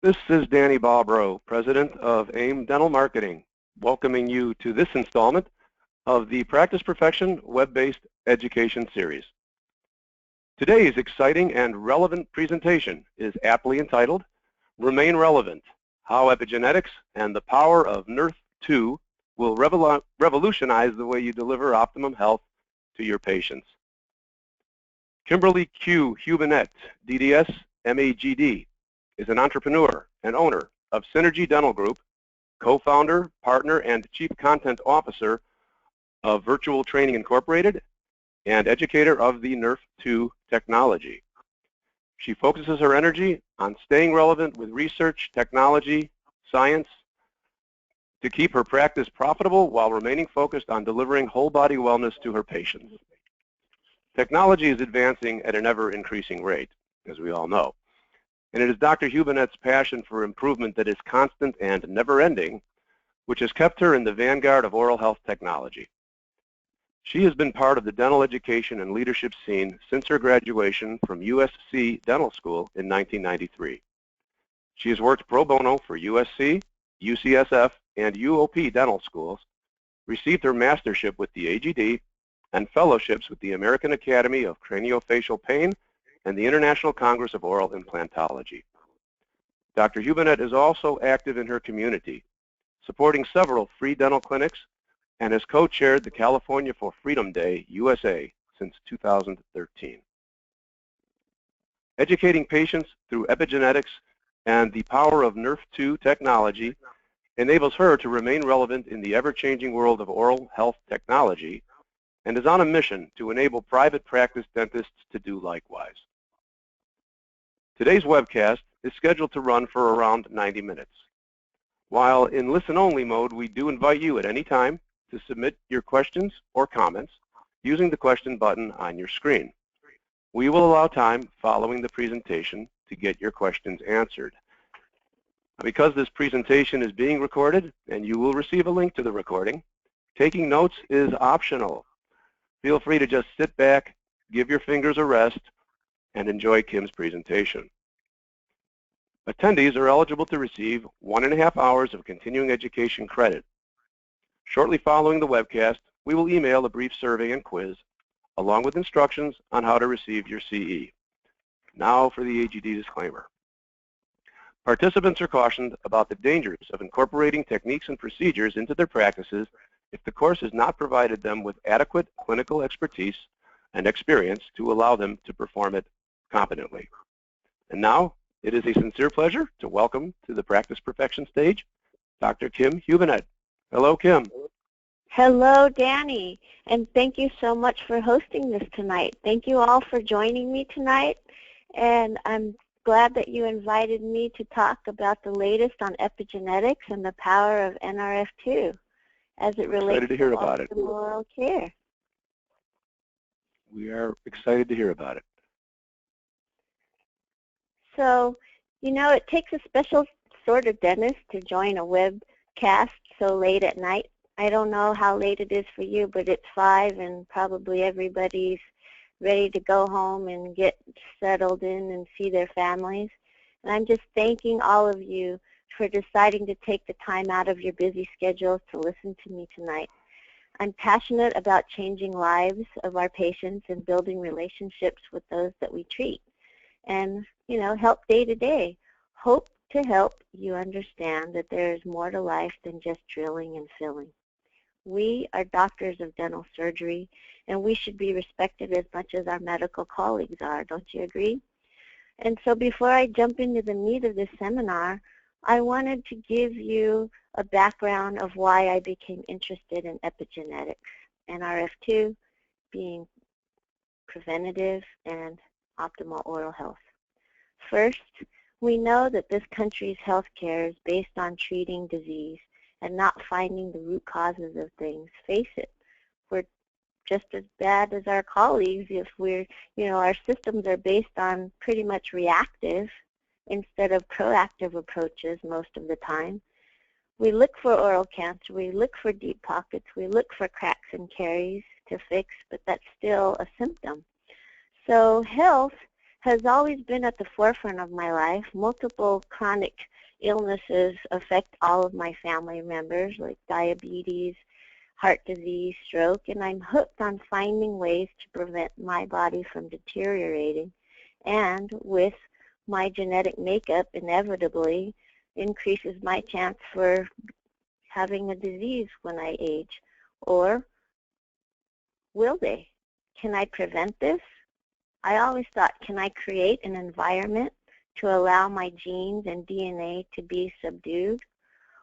This is Danny Bobrow, President of AIM Dental Marketing, welcoming you to this installment of the Practice Perfection web-based education series. Today's exciting and relevant presentation is aptly entitled, Remain Relevant, How Epigenetics and the Power of Nrf2 will revolutionize the way you deliver optimum health to your patients. Kimberly Q. Hubenette, DDS, MAGD, is an entrepreneur and owner of Synergy Dental Group, co-founder, partner, and chief content officer of Virtual Training Incorporated, and educator of the Nrf2 technology. She focuses her energy on staying relevant with research, technology, science, to keep her practice profitable while remaining focused on delivering whole body wellness to her patients. Technology is advancing at an ever-increasing rate, as we all know. And it is Dr. Hubenette's passion for improvement that is constant and never-ending, which has kept her in the vanguard of oral health technology. She has been part of the dental education and leadership scene since her graduation from USC Dental School in 1993. She has worked pro bono for USC, UCSF, and UOP dental schools, received her mastership with the AGD, and fellowships with the American Academy of Craniofacial Pain and the International Congress of Oral Implantology. Dr. Hubenette is also active in her community, supporting several free dental clinics, and has co-chaired the California for Freedom Day USA since 2013. Educating patients through epigenetics and the power of Nrf2 technology enables her to remain relevant in the ever-changing world of oral health technology, and is on a mission to enable private practice dentists to do likewise. Today's webcast is scheduled to run for around 90 minutes. While in listen-only mode, we do invite you at any time to submit your questions or comments using the question button on your screen. We will allow time following the presentation to get your questions answered. Because this presentation is being recorded and you will receive a link to the recording, taking notes is optional. Feel free to just sit back, give your fingers a rest, and enjoy Kim's presentation. Attendees are eligible to receive 1.5 hours of continuing education credit. Shortly following the webcast, we will email a brief survey and quiz, along with instructions on how to receive your CE. Now for the AGD disclaimer. Participants are cautioned about the dangers of incorporating techniques and procedures into their practices if the course has not provided them with adequate clinical expertise and experience to allow them to perform it competently. And now, it is a sincere pleasure to welcome to the Practice Perfection stage, Dr. Kim Hubenette. Hello, Kim. Hello, Danny, and thank you so much for hosting this tonight. Thank you all for joining me tonight, and I'm glad that you invited me to talk about the latest on epigenetics and the power of Nrf2 as it relates to optimal oral care. We are excited to hear about it. So, you know, it takes a special sort of dentist to join a webcast so late at night. I don't know how late it is for you, but it's 5 and probably everybody's ready to go home and get settled in and see their families. And I'm just thanking all of you for deciding to take the time out of your busy schedules to listen to me tonight. I'm passionate about changing lives of our patients and building relationships with those that we treat. And, you know, help day to day. Hope to help you understand that there is more to life than just drilling and filling. We are doctors of dental surgery, and we should be respected as much as our medical colleagues are. Don't you agree? And so before I jump into the meat of this seminar, I wanted to give you a background of why I became interested in epigenetics, Nrf2 being preventative and optimal oral health. First, we know that this country's health care is based on treating disease and not finding the root causes of things. Face it, we're just as bad as our colleagues if we're, you know, our systems are based on pretty much reactive instead of proactive approaches most of the time. We look for oral cancer, we look for deep pockets, we look for cracks and caries to fix, but that's still a symptom. So health has always been at the forefront of my life. Multiple chronic illnesses affect all of my family members, like diabetes, heart disease, stroke, and I'm hooked on finding ways to prevent my body from deteriorating. And with my genetic makeup, inevitably increases my chance for having a disease when I age. Or will they? Can I prevent this? I always thought, can I create an environment to allow my genes and DNA to be subdued?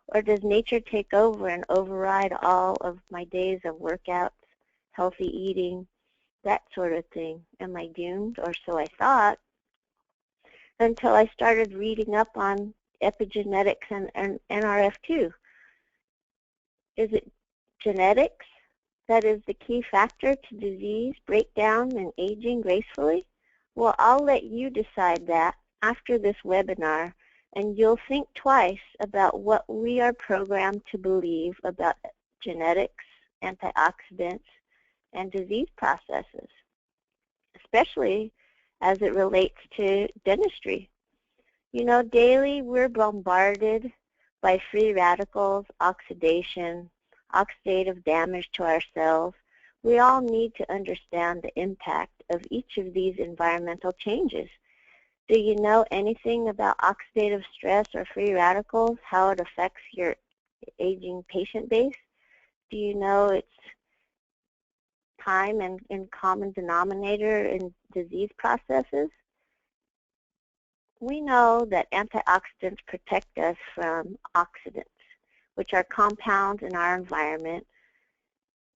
Or does nature take over and override all of my days of workouts, healthy eating, that sort of thing? Am I doomed? Or so I thought, until I started reading up on epigenetics and Nrf2. Is it genetics that is the key factor to disease, breakdown, and aging gracefully? Well, I'll let you decide that after this webinar, and you'll think twice about what we are programmed to believe about genetics, antioxidants, and disease processes, especially as it relates to dentistry. You know, daily we're bombarded by free radicals, oxidation, oxidative damage to our cells. We all need to understand the impact of each of these environmental changes. Do you know anything about oxidative stress or free radicals, how it affects your aging patient base? Do you know its time and common denominator in disease processes? We know that antioxidants protect us from oxidants, which are compounds in our environment,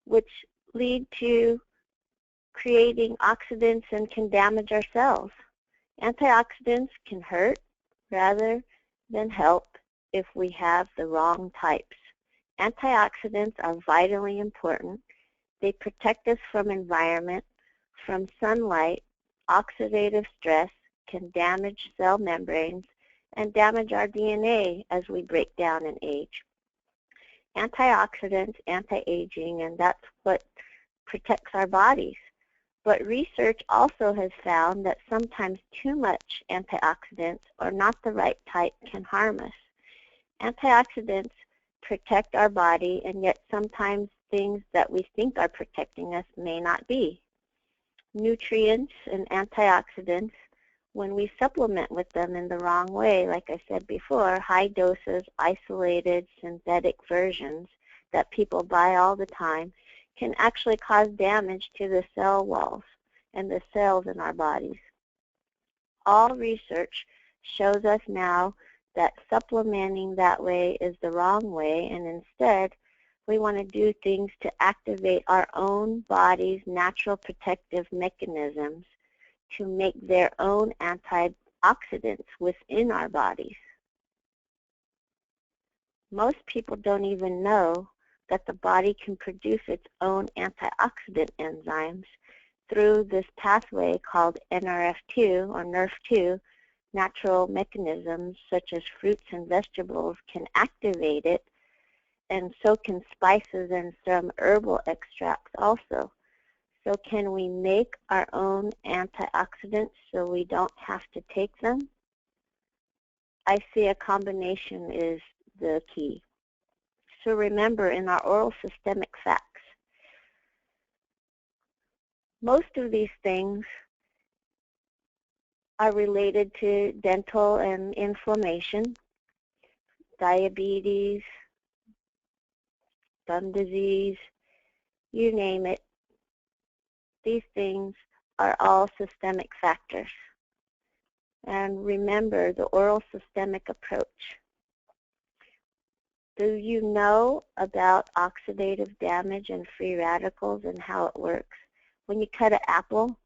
which lead to creating oxidants and can damage our cells. Antioxidants can hurt rather than help if we have the wrong types. Antioxidants are vitally important. They protect us from environment, from sunlight. Oxidative stress can damage cell membranes and damage our DNA as we break down and age. Antioxidants, anti-aging, and that's what protects our bodies. But research also has found that sometimes too much antioxidants or not the right type can harm us. Antioxidants protect our body, and yet sometimes things that we think are protecting us may not be. Nutrients and antioxidants, when we supplement with them in the wrong way, like I said before, high doses, isolated, synthetic versions that people buy all the time, can actually cause damage to the cell walls and the cells in our bodies. All research shows us now that supplementing that way is the wrong way, and instead we want to do things to activate our own body's natural protective mechanisms to make their own antioxidants within our bodies. Most people don't even know that the body can produce its own antioxidant enzymes through this pathway called Nrf2 or Nrf2. Natural mechanisms such as fruits and vegetables can activate it, and so can spices and some herbal extracts also. So can we make our own antioxidants so we don't have to take them? I see a combination is the key. So remember, in our oral systemic facts, most of these things are related to dental and inflammation, diabetes, gum disease, you name it. These things are all systemic factors. And remember the oral systemic approach. Do you know about oxidative damage and free radicals and how it works? When you cut an apple,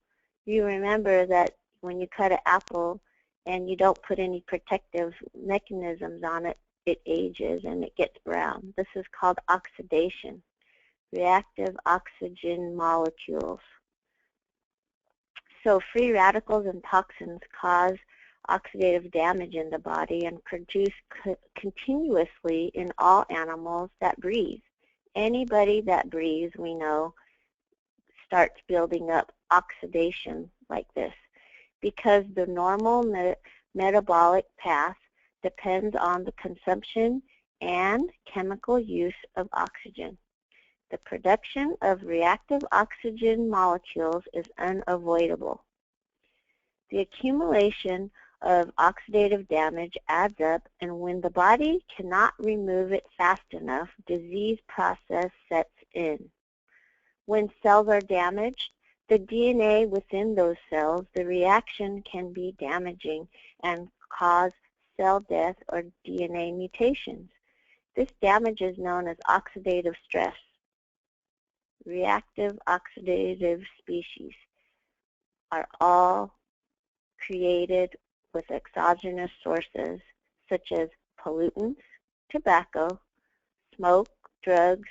you remember that when you cut an apple and you don't put any protective mechanisms on it, it ages and it gets brown. This is called oxidation, reactive oxygen molecules. So free radicals and toxins cause oxidative damage in the body and produce continuously in all animals that breathe. Anybody that breathes, we know, starts building up oxidation like this, because the normal metabolic path depends on the consumption and chemical use of oxygen. The production of reactive oxygen molecules is unavoidable. The accumulation of oxidative damage adds up, and when the body cannot remove it fast enough, disease process sets in. When cells are damaged, the DNA within those cells, the reaction can be damaging and cause cell death or DNA mutations. This damage is known as oxidative stress. Reactive oxidative species are all created with exogenous sources such as pollutants, tobacco, smoke, drugs,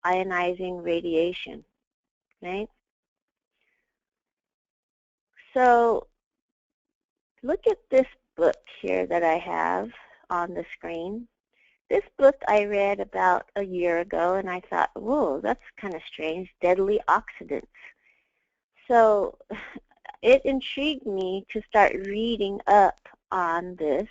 ionizing radiation. Right? So look at this book here that I have on the screen. This book I read about a year ago, and I thought, whoa, that's kind of strange, deadly oxidants. So it intrigued me to start reading up on this,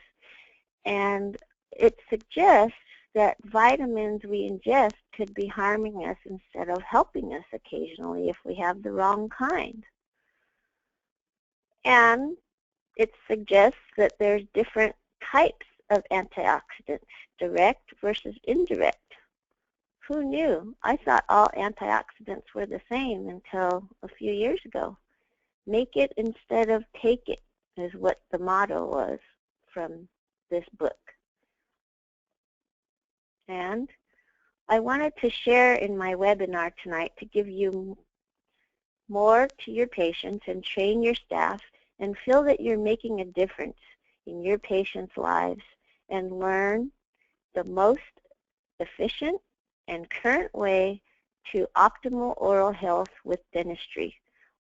and it suggests that vitamins we ingest could be harming us instead of helping us occasionally if we have the wrong kind. And it suggests that there's different types of antioxidants, direct versus indirect. Who knew? I thought all antioxidants were the same until a few years ago. Make it instead of take it is what the motto was from this book. And I wanted to share in my webinar tonight to give you more to your patients and train your staff and feel that you're making a difference in your patients' lives and learn the most efficient and current way to optimal oral health with dentistry.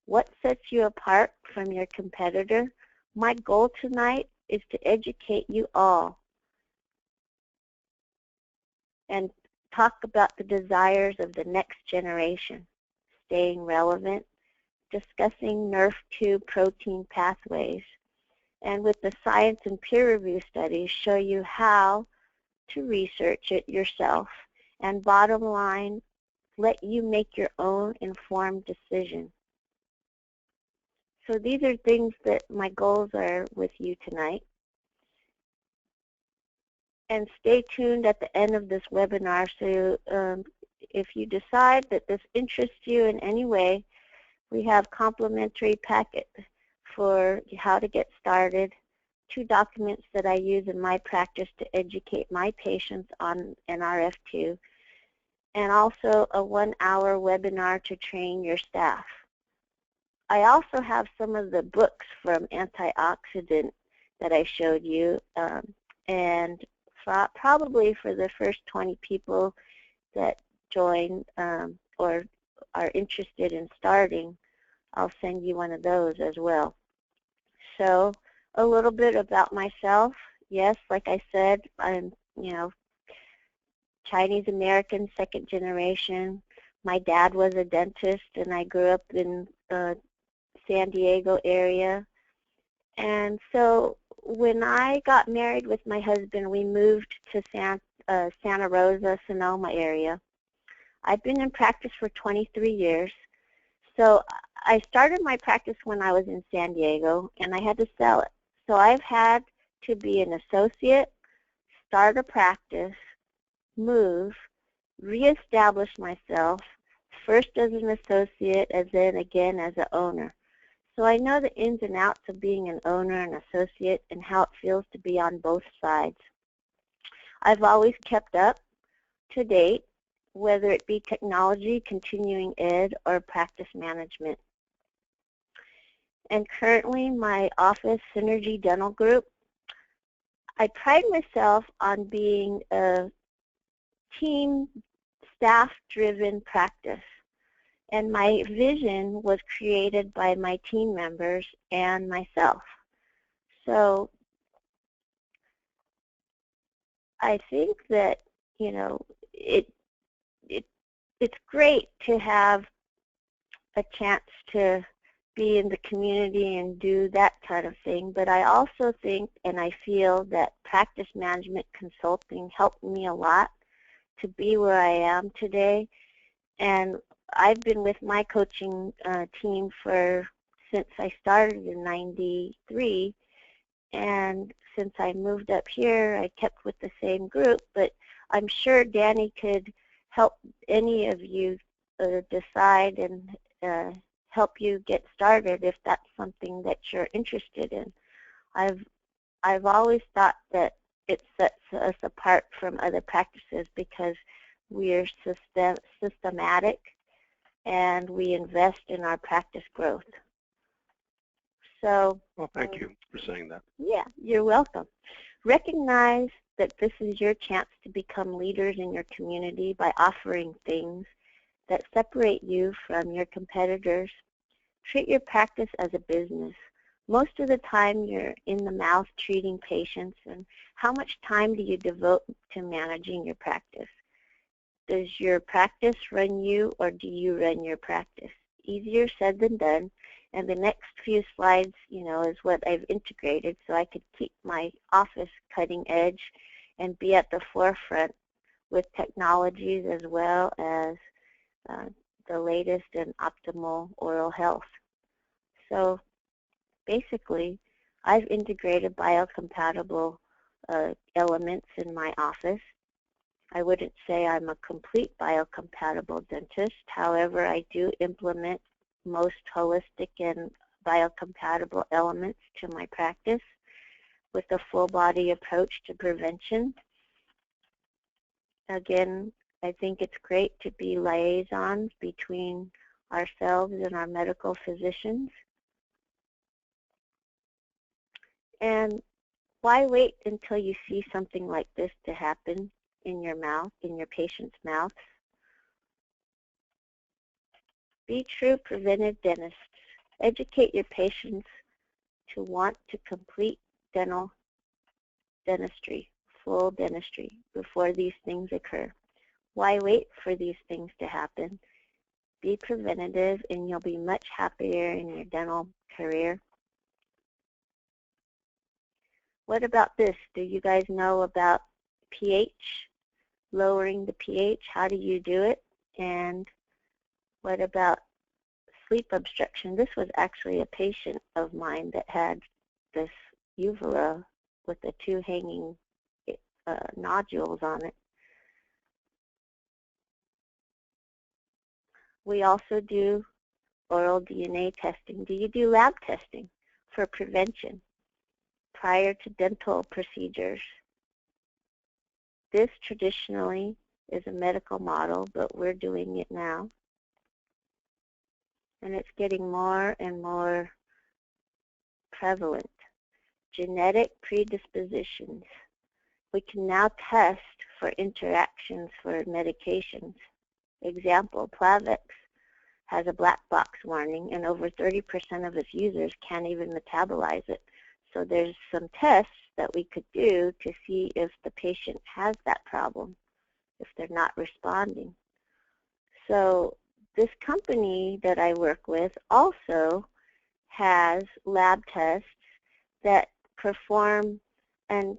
What sets you apart from your competitor? My goal tonight is to educate you all and talk about the desires of the next generation, staying relevant, discussing Nrf2 protein pathways, and with the science and peer review studies show you how to research it yourself, and bottom line, let you make your own informed decision. So these are things that my goals are with you tonight. And stay tuned at the end of this webinar, so if you decide that this interests you in any way, we have complimentary packet for how to get started, 2 documents that I use in my practice to educate my patients on Nrf2, and also a 1-hour webinar to train your staff. I also have some of the books from Antioxidant that I showed you, and probably for the first 20 people that join or are interested in starting, I'll send you one of those as well. So a little bit about myself. Yes, like I said, I'm, Chinese American, 2nd generation. My dad was a dentist, and I grew up in San Diego area. And so when I got married with my husband, we moved to Santa Rosa, Sonoma area. I've been in practice for 23 years. So I started my practice when I was in San Diego, and I had to sell it. So I've had to be an associate, start a practice, move, reestablish myself, first as an associate, and then again as an owner. So I know the ins and outs of being an owner and associate and how it feels to be on both sides. I've always kept up to date, whether it be technology, continuing ed, or practice management. And currently my office, Synergy Dental Group, I pride myself on being a team, staff-driven practice. And my vision was created by my team members and myself. So I think that, it's great to have a chance to be in the community and do that kind of thing. But I also think and I feel that practice management consulting helped me a lot to be where I am today. And I've been with my coaching team since I started in '93, and since I moved up here, I kept with the same group. But I'm sure Danny could help any of you decide and help you get started if that's something that you're interested in. I've always thought that it sets us apart from other practices because we're systematic and we invest in our practice growth. So, well, thank you for saying that. Yeah, you're welcome. Recognize that this is your chance to become leaders in your community by offering things that separate you from your competitors. Treat your practice as a business. Most of the time you're in the mouth treating patients, and how much time do you devote to managing your practice? Does your practice run you, or do you run your practice? Easier said than done, and the next few slides, is what I've integrated so I could keep my office cutting edge and be at the forefront with technologies as well as the latest in optimal oral health. So basically, I've integrated biocompatible elements in my office. I wouldn't say I'm a complete biocompatible dentist. However, I do implement most holistic and biocompatible elements to my practice with a full body approach to prevention. Again, I think it's great to be liaisons between ourselves and our medical physicians. And why wait until you see something like this to happen in your mouth, in your patient's mouth? Be true preventive dentists. Educate your patients to want to complete dentistry, full dentistry, before these things occur. Why wait for these things to happen? Be preventative and you'll be much happier in your dental career. What about this? Do you guys know about pH? Lowering the pH, how do you do it? And what about sleep obstruction? This was actually a patient of mine that had this uvula with the two hanging nodules on it. We also do oral DNA testing. Do you do lab testing for prevention prior to dental procedures? This traditionally is a medical model, but we're doing it now. And it's getting more and more prevalent. Genetic predispositions. We can now test for interactions for medications. Example, Plavix has a black box warning, and over 30% of its users can't even metabolize it. So there's some tests that we could do to see if the patient has that problem, if they're not responding. So this company that I work with also has lab tests that perform and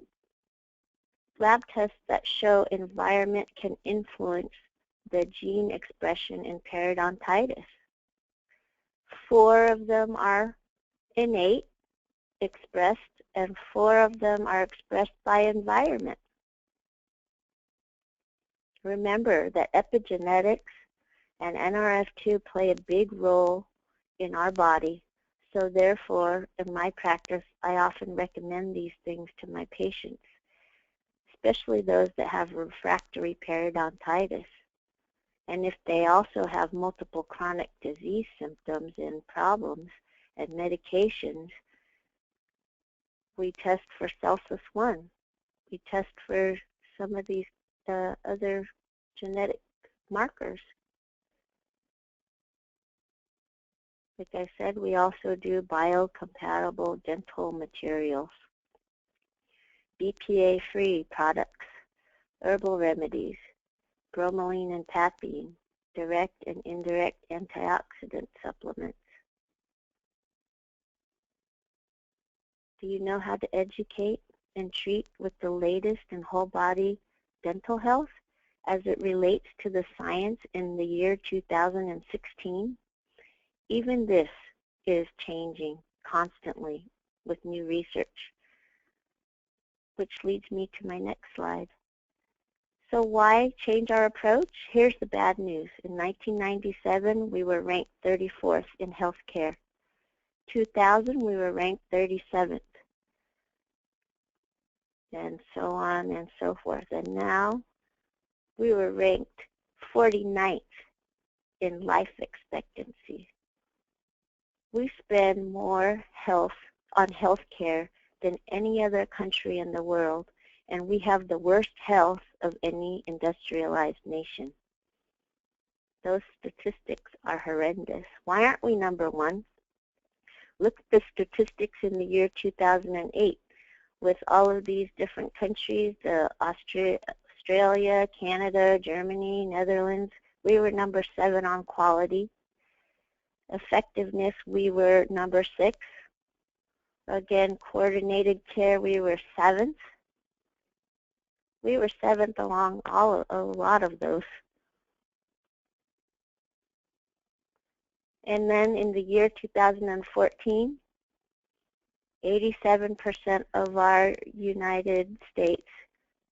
lab tests that show environment can influence the gene expression in periodontitis. 4 of them are innate, expressed, and 4 of them are expressed by environment. Remember that epigenetics and Nrf2 play a big role in our body, so therefore, in my practice, I often recommend these things to my patients, especially those that have refractory periodontitis. And if they also have multiple chronic disease symptoms and problems and medications, we test for Celsus-1. We test for some of these other genetic markers. Like I said, we also do biocompatible dental materials, BPA-free products, herbal remedies, bromelain and papain, direct and indirect antioxidant supplements. Do you know how to educate and treat with the latest in whole body dental health as it relates to the science in the year 2016? Even this is changing constantly with new research, which leads me to my next slide. So why change our approach? Here's the bad news. In 1997, we were ranked 34th in healthcare. 2000, we were ranked 37th. And so on and so forth. And now we were ranked 49th in life expectancy. We spend more on healthcare than any other country in the world, and we have the worst health of any industrialized nation. Those statistics are horrendous. Why aren't we number one? Look at the statistics in the year 2008 with all of these different countries, Australia, Canada, Germany, Netherlands. We were number 7 on quality. Effectiveness, we were number 6. Again, coordinated care, we were 7th. We were 7th along a lot of those. And then in the year 2014, 87% of our United States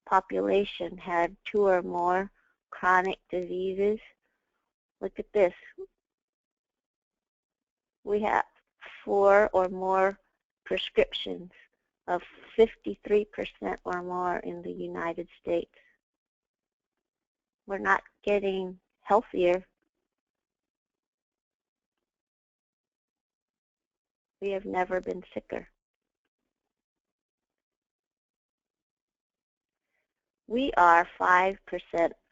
population had 2 or more chronic diseases. Look at this. We have 4 or more prescriptions of 53% or more in the United States. We're not getting healthier. We have never been sicker. We are 5%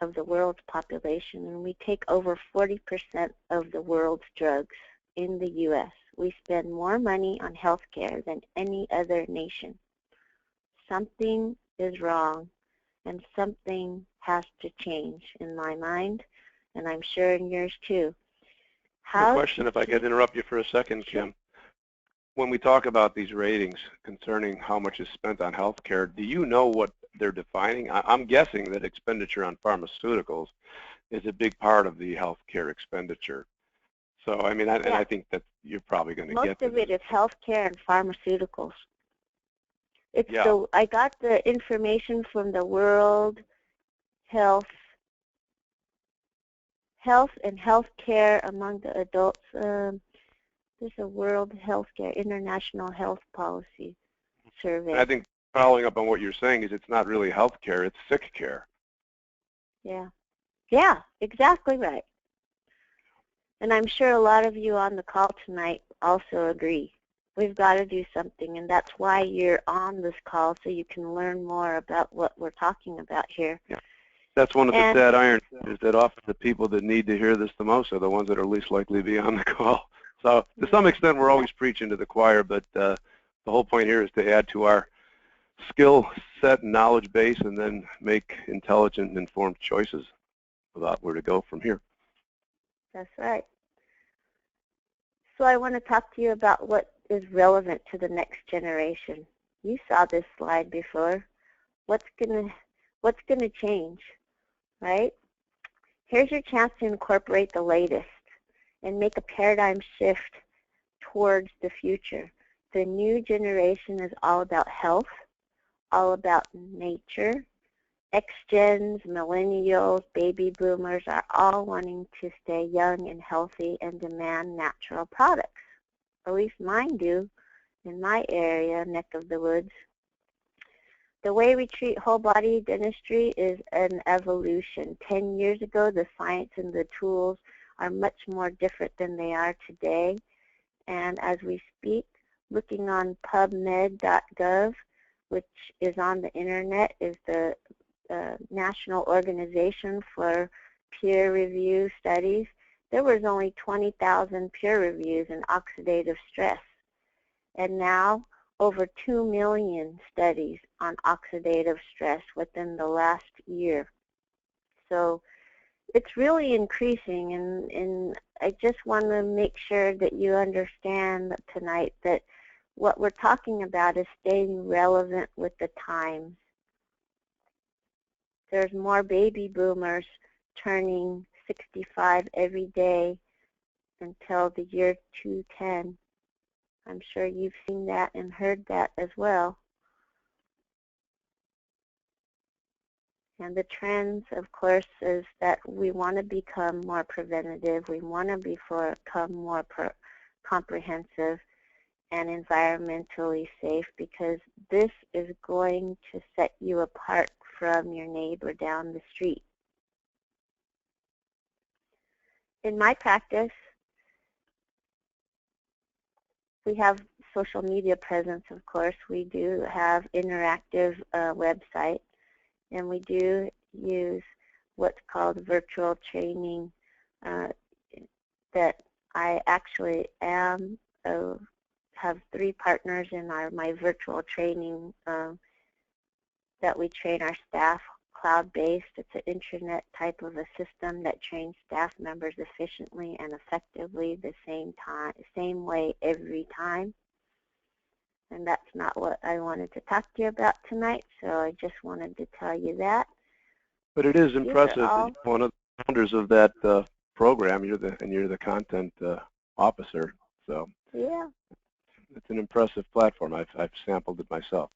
of the world's population, and we take over 40% of the world's drugs in the U.S. We spend more money on health care than any other nation. Something is wrong, and something has to change in my mind, and I'm sure in yours too. A question, if I could interrupt you for a second, Kim. When we talk about these ratings concerning how much is spent on health care, do you know what they're defining? I'm guessing that expenditure on pharmaceuticals is a big part of the health care expenditure. So, I mean, and I think that you're probably going to get most of it is health care and pharmaceuticals. It's I got the information from the World Health and Healthcare among the adults. There's a World Healthcare International Health Policy survey. I think following up on what you're saying is it's not really health care, it's sick care. Yeah, exactly right. And I'm sure a lot of you on the call tonight also agree. We've got to do something, and that's why you're on this call, so you can learn more about what we're talking about here. Yeah. That's one of the sad irons, is that often the people that need to hear this the most are the ones that are least likely to be on the call. So to some extent, we're always preaching to the choir, but the whole point here is to add to our skill set and knowledge base and then make intelligent and informed choices about where to go from here. That's right. So I want to talk to you about what is relevant to the next generation. You saw this slide before. What's gonna change, right? Here's your chance to incorporate the latest and make a paradigm shift towards the future. The new generation is all about health, all about nature. X-Gens, millennials, baby boomers are all wanting to stay young and healthy and demand natural products. At least mine do in my area, neck of the woods. The way we treat whole body dentistry is an evolution. 10 years ago, the science and the tools are much more different than they are today. And as we speak, looking on PubMed.gov, which is on the internet, is the National Organization for Peer Review Studies. There was only 20,000 peer reviews in oxidative stress. And now over 2 million studies on oxidative stress within the last year. So it's really increasing, and I just want to make sure that you understand tonight that what we're talking about is staying relevant with the times. There's more baby boomers turning 65 every day until the year 2010. I'm sure you've seen that and heard that as well. And the trends, of course, is that we want to become more preventative. We want to become more comprehensive and environmentally safe, because this is going to set you apart from your neighbor down the street. In my practice, we have social media presence, of course. We do have interactive website, and we do use what's called virtual training that I actually have 3 partners in my virtual training that we train our staff cloud-based. It's an intranet type of a system that trains staff members efficiently and effectively the same way every time. And that's not what I wanted to talk to you about tonight, so I just wanted to tell you that. But it is impressive that you're one of the founders of that program. You're the content officer, so yeah, it's an impressive platform. I've sampled it myself.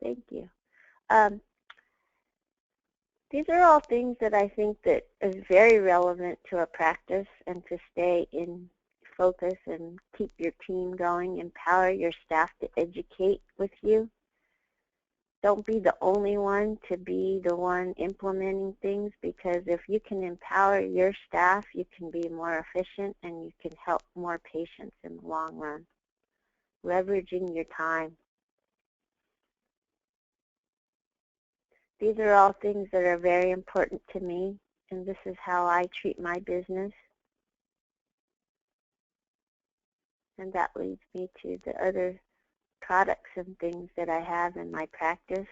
Thank you. These are all things that I think that is very relevant to a practice, and to stay in focus and keep your team going. Empower your staff to educate with you. Don't be the only one to be the one implementing things, because if you can empower your staff, you can be more efficient and you can help more patients in the long run. Leveraging your time. These are all things that are very important to me, and this is how I treat my business. And that leads me to the other products and things that I have in my practice.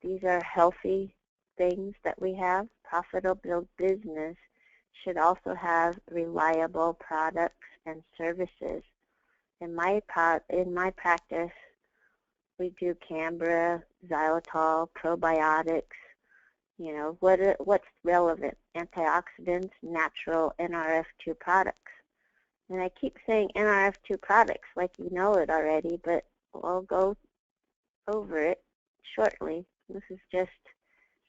These are healthy things that we have. Profitable business should also have reliable products and services. In my practice, we do Cambria, xylitol, probiotics, you know, what's relevant, antioxidants, natural Nrf2 products. And I keep saying Nrf2 products like you know it already, but I'll go over it shortly. This is just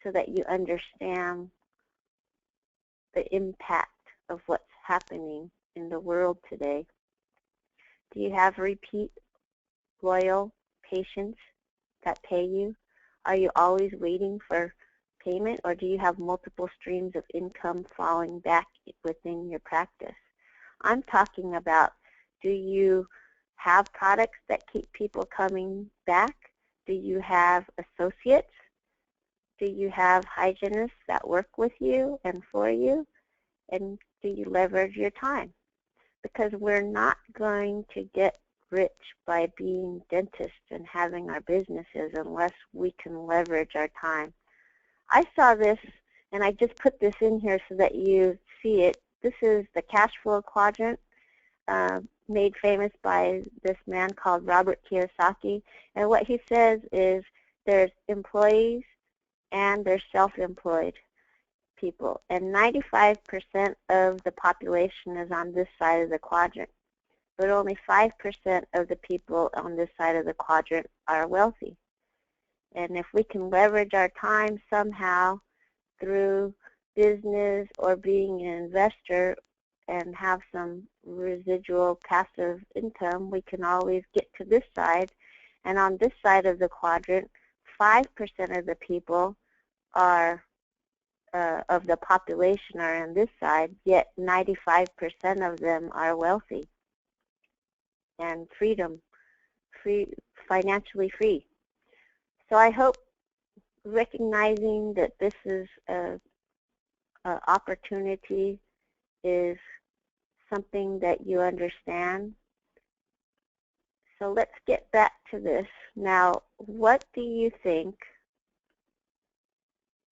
so that you understand the impact of what's happening in the world today. Do you have repeat loyal patients that pay you? Are you always waiting for payment, or do you have multiple streams of income falling back within your practice? I'm talking about, do you have products that keep people coming back? Do you have associates? Do you have hygienists that work with you and for you? And do you leverage your time? Because we're not going to get rich by being dentists and having our businesses unless we can leverage our time. I saw this, and I just put this in here so that you see it. This is the Cashflow Quadrant, made famous by this man called Robert Kiyosaki. And what he says is there's employees and there's self-employed people. And 95% of the population is on this side of the quadrant. But only 5% of the people on this side of the quadrant are wealthy. And if we can leverage our time somehow through business or being an investor and have some residual passive income, we can always get to this side. And on this side of the quadrant, 5% of the people are of the population are on this side, yet 95% of them are wealthy and financially free. So I hope, recognizing that this is an opportunity, is something that you understand. So let's get back to this. Now, what do you think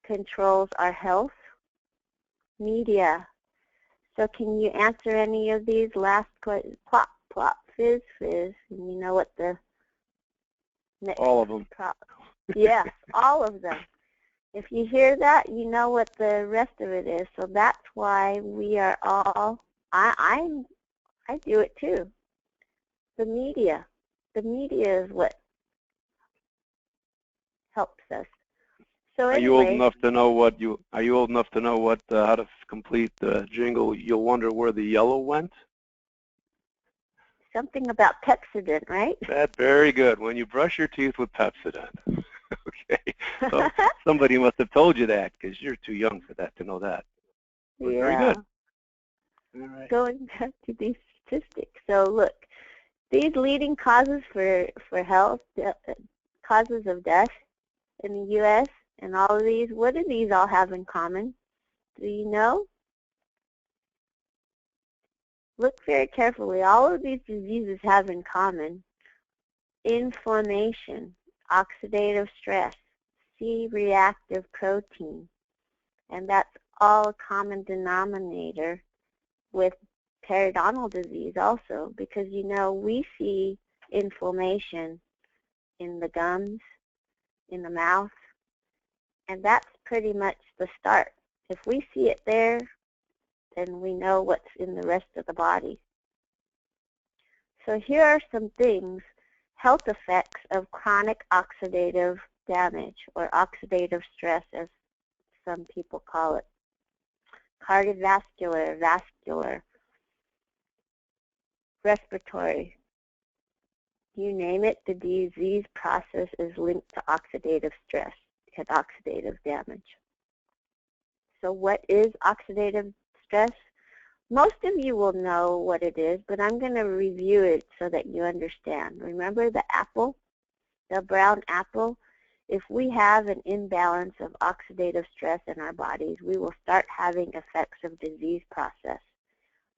controls our health? Media. So can you answer any of these last questions? Plop, plop. fizz, and you know what the next All of them. Yes, all of them. If you hear that, you know what the rest of it is. So that's why we are all, I do it too. The media is what helps us. So Are anyway, you old enough to know what how to complete the jingle? You'll wonder where the yellow went. Something about Pepsodent, right? That's very good. When you brush your teeth with Pepsodent. Okay. So somebody must have told you that because you're too young for that to know that. Well, yeah. very good. All right. Going back to these statistics. So look, these leading causes for health, causes of death in the U.S. and all of these, what do these all have in common? Do you know? Look very carefully. All of these diseases have in common inflammation, oxidative stress, C-reactive protein, and that's all a common denominator with periodontal disease also, because you know we see inflammation in the gums, in the mouth, and that's pretty much the start. If we see it there, then we know what's in the rest of the body. So here are some things, health effects of chronic oxidative damage, or oxidative stress as some people call it. Cardiovascular, vascular, respiratory, you name it, the disease process is linked to oxidative stress and oxidative damage. So what is oxidative stress? Most of you will know what it is, but I'm going to review it so that you understand. Remember the apple, the brown apple? If we have an imbalance of oxidative stress in our bodies, we will start having effects of disease process.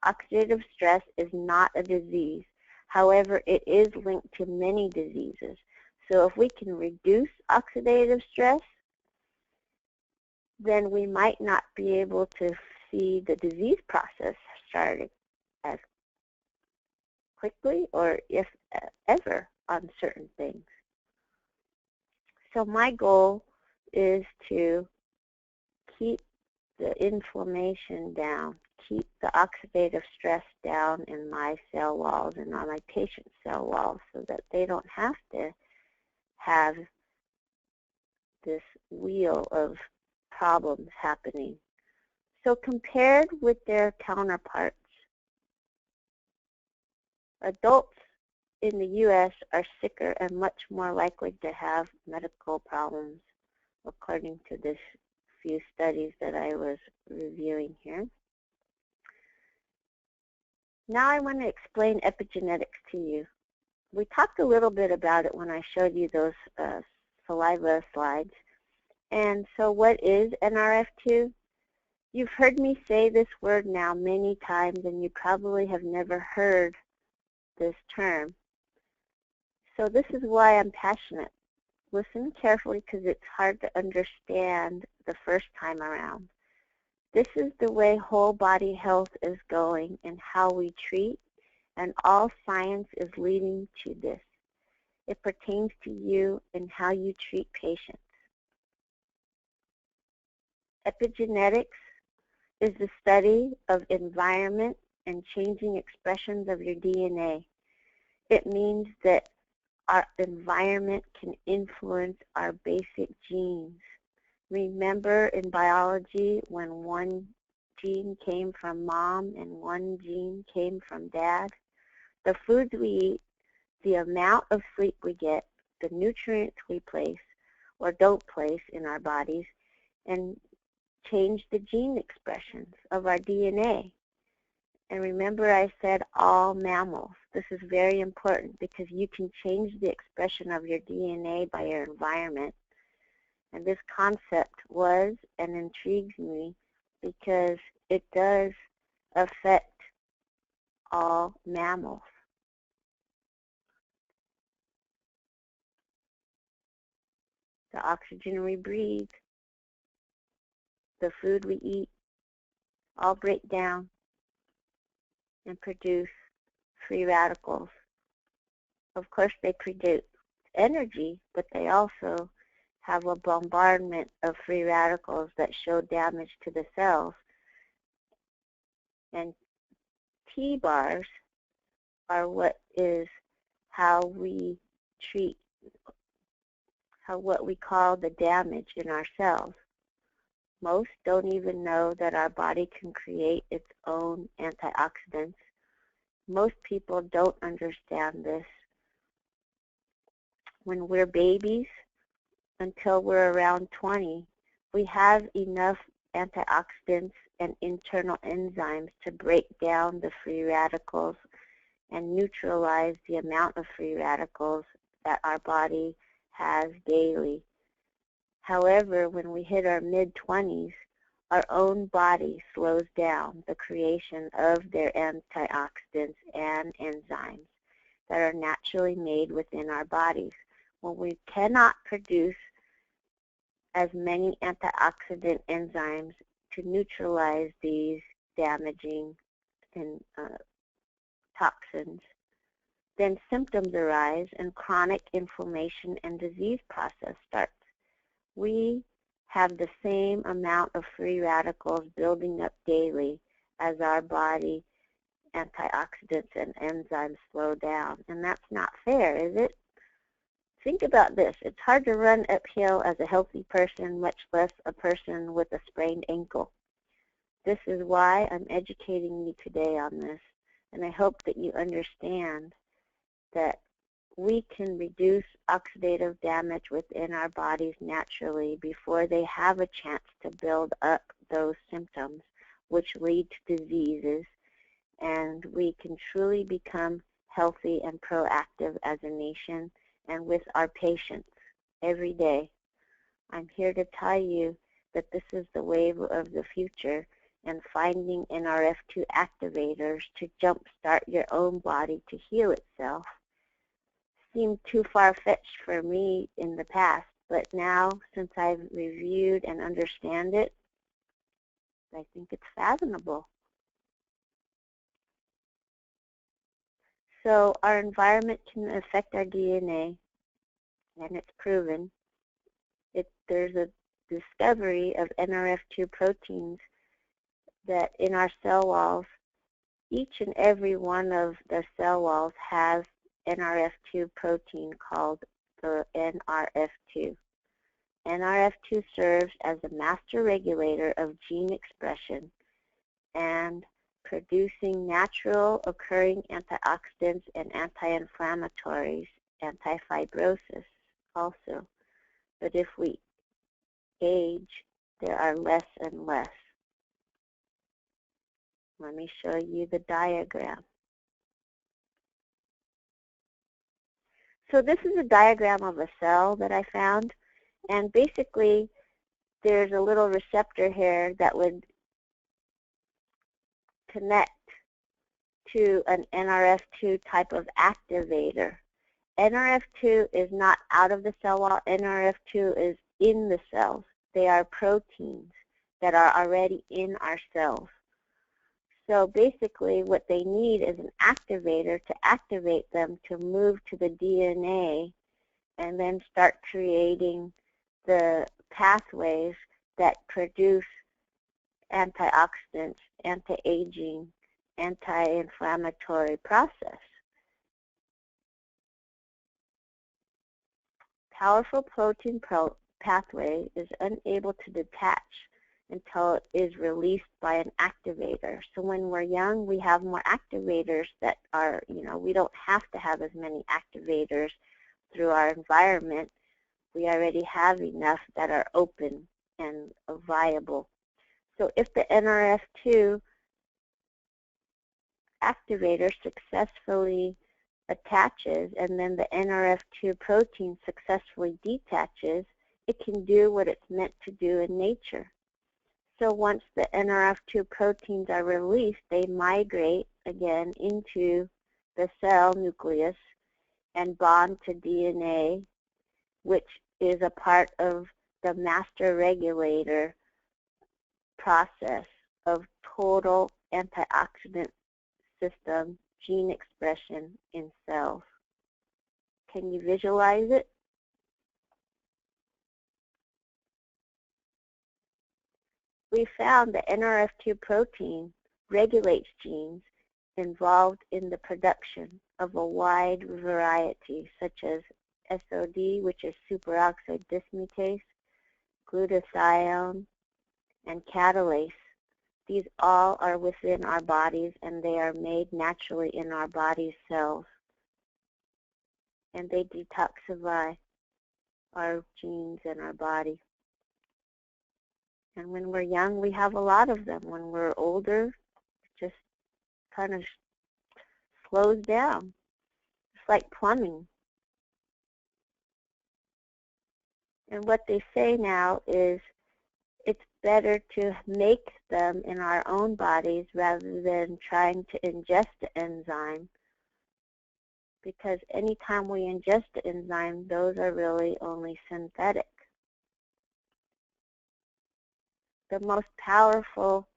Oxidative stress is not a disease. However, it is linked to many diseases. So if we can reduce oxidative stress, then we might not be able to see the disease process starting as quickly or if ever on certain things. So my goal is to keep the inflammation down, keep the oxidative stress down in my cell walls and on my patient's cell walls so that they don't have to have this wheel of problems happening. So compared with their counterparts, adults in the U.S. are sicker and much more likely to have medical problems, according to this few studies that I was reviewing here. Now I want to explain epigenetics to you. We talked a little bit about it when I showed you those saliva slides. And so what is Nrf2? You've heard me say this word now many times, and you probably have never heard this term. So this is why I'm passionate. Listen carefully because it's hard to understand the first time around. This is the way whole body health is going and how we treat, and all science is leading to this. It pertains to you and how you treat patients. Epigenetics is the study of environment and changing expressions of your DNA. It means that our environment can influence our basic genes. Remember in biology when one gene came from mom and one gene came from dad? The foods we eat, the amount of sleep we get, the nutrients we place or don't place in our bodies, and change the gene expressions of our DNA. And remember I said all mammals. This is very important because you can change the expression of your DNA by your environment. And this concept was and intrigues me because it does affect all mammals. The oxygen we breathe, the food we eat, all break down and produce free radicals Of course, they produce energy, but they also have a bombardment of free radicals that show damage to the cells. And T-bars are how we treat what we call the damage in our cells. Most don't even know that our body can create its own antioxidants. Most people don't understand this. When we're babies, until we're around 20, we have enough antioxidants and internal enzymes to break down the free radicals and neutralize the amount of free radicals that our body has daily. However, when we hit our mid-20s, our own body slows down the creation of their antioxidants and enzymes that are naturally made within our bodies. When we cannot produce as many antioxidant enzymes to neutralize these damaging toxins, then symptoms arise and chronic inflammation and disease process starts. We have the same amount of free radicals building up daily as our body antioxidants and enzymes slow down. And that's not fair, is it? Think about this. It's hard to run uphill as a healthy person, much less a person with a sprained ankle. This is why I'm educating you today on this. And I hope that you understand that we can reduce oxidative damage within our bodies naturally before they have a chance to build up those symptoms, which lead to diseases, and we can truly become healthy and proactive as a nation and with our patients every day. I'm here to tell you that this is the wave of the future, and finding Nrf2 activators to jumpstart your own body to heal itself seemed too far-fetched for me in the past, but now, since I've reviewed and understand it, I think it's fathomable. So our environment can affect our DNA, and it's proven. There's a discovery of Nrf2 proteins that in our cell walls, each and every one of the cell walls has Nrf2 protein called the Nrf2. Nrf2 serves as a master regulator of gene expression and producing natural occurring antioxidants and anti-inflammatories, anti-fibrosis also. But if we age, there are less and less. Let me show you the diagram. So this is a diagram of a cell that I found, and basically there's a little receptor here that would connect to an Nrf2 type of activator. Nrf2 is not out of the cell wall. Nrf2 is in the cells. They are proteins that are already in our cells. So basically what they need is an activator to activate them to move to the DNA and then start creating the pathways that produce antioxidants, anti-aging, anti-inflammatory process. Powerful protein pathway is unable to detach until it is released by an activator. So when we're young, we have more activators that are, we don't have to have as many activators through our environment. We already have enough that are open and viable. So if the Nrf2 activator successfully attaches and then the Nrf2 protein successfully detaches, it can do what it's meant to do in nature. So once the Nrf2 proteins are released, they migrate again into the cell nucleus and bond to DNA, which is a part of the master regulator process of total antioxidant system gene expression in cells. Can you visualize it? We found that Nrf2 protein regulates genes involved in the production of a wide variety, such as SOD, which is superoxide dismutase, glutathione, and catalase. These all are within our bodies, and they are made naturally in our body's cells. And they detoxify our genes in our body. And when we're young, we have a lot of them. When we're older, it just kind of slows down. It's like plumbing. And what they say now is it's better to make them in our own bodies rather than trying to ingest the enzyme, because anytime we ingest the enzyme, those are really only synthetic. The most powerful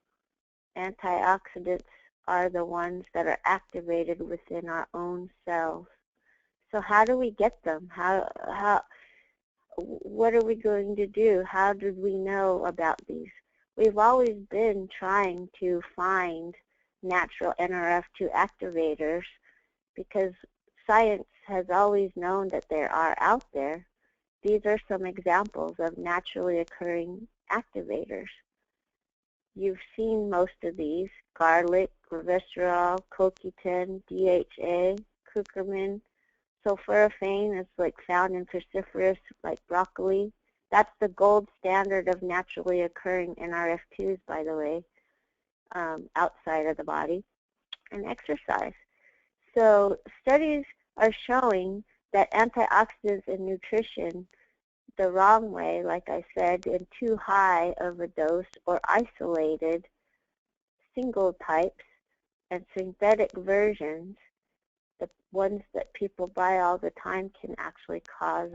antioxidants are the ones that are activated within our own cells. So how do we get them? What are we going to do? How did we know about these? We've always been trying to find natural Nrf2 activators because science has always known that they are out there. These are some examples of naturally occurring activators. You've seen most of these: garlic, resveratrol, CoQ10, DHA, curcumin. Sulforaphane is like found in cruciferous, like broccoli. That's the gold standard of naturally occurring Nrf2s, by the way, outside of the body. And exercise. So studies are showing that antioxidants in nutrition the wrong way, like I said, in too high of a dose or isolated single types and synthetic versions, the ones that people buy all the time, can actually cause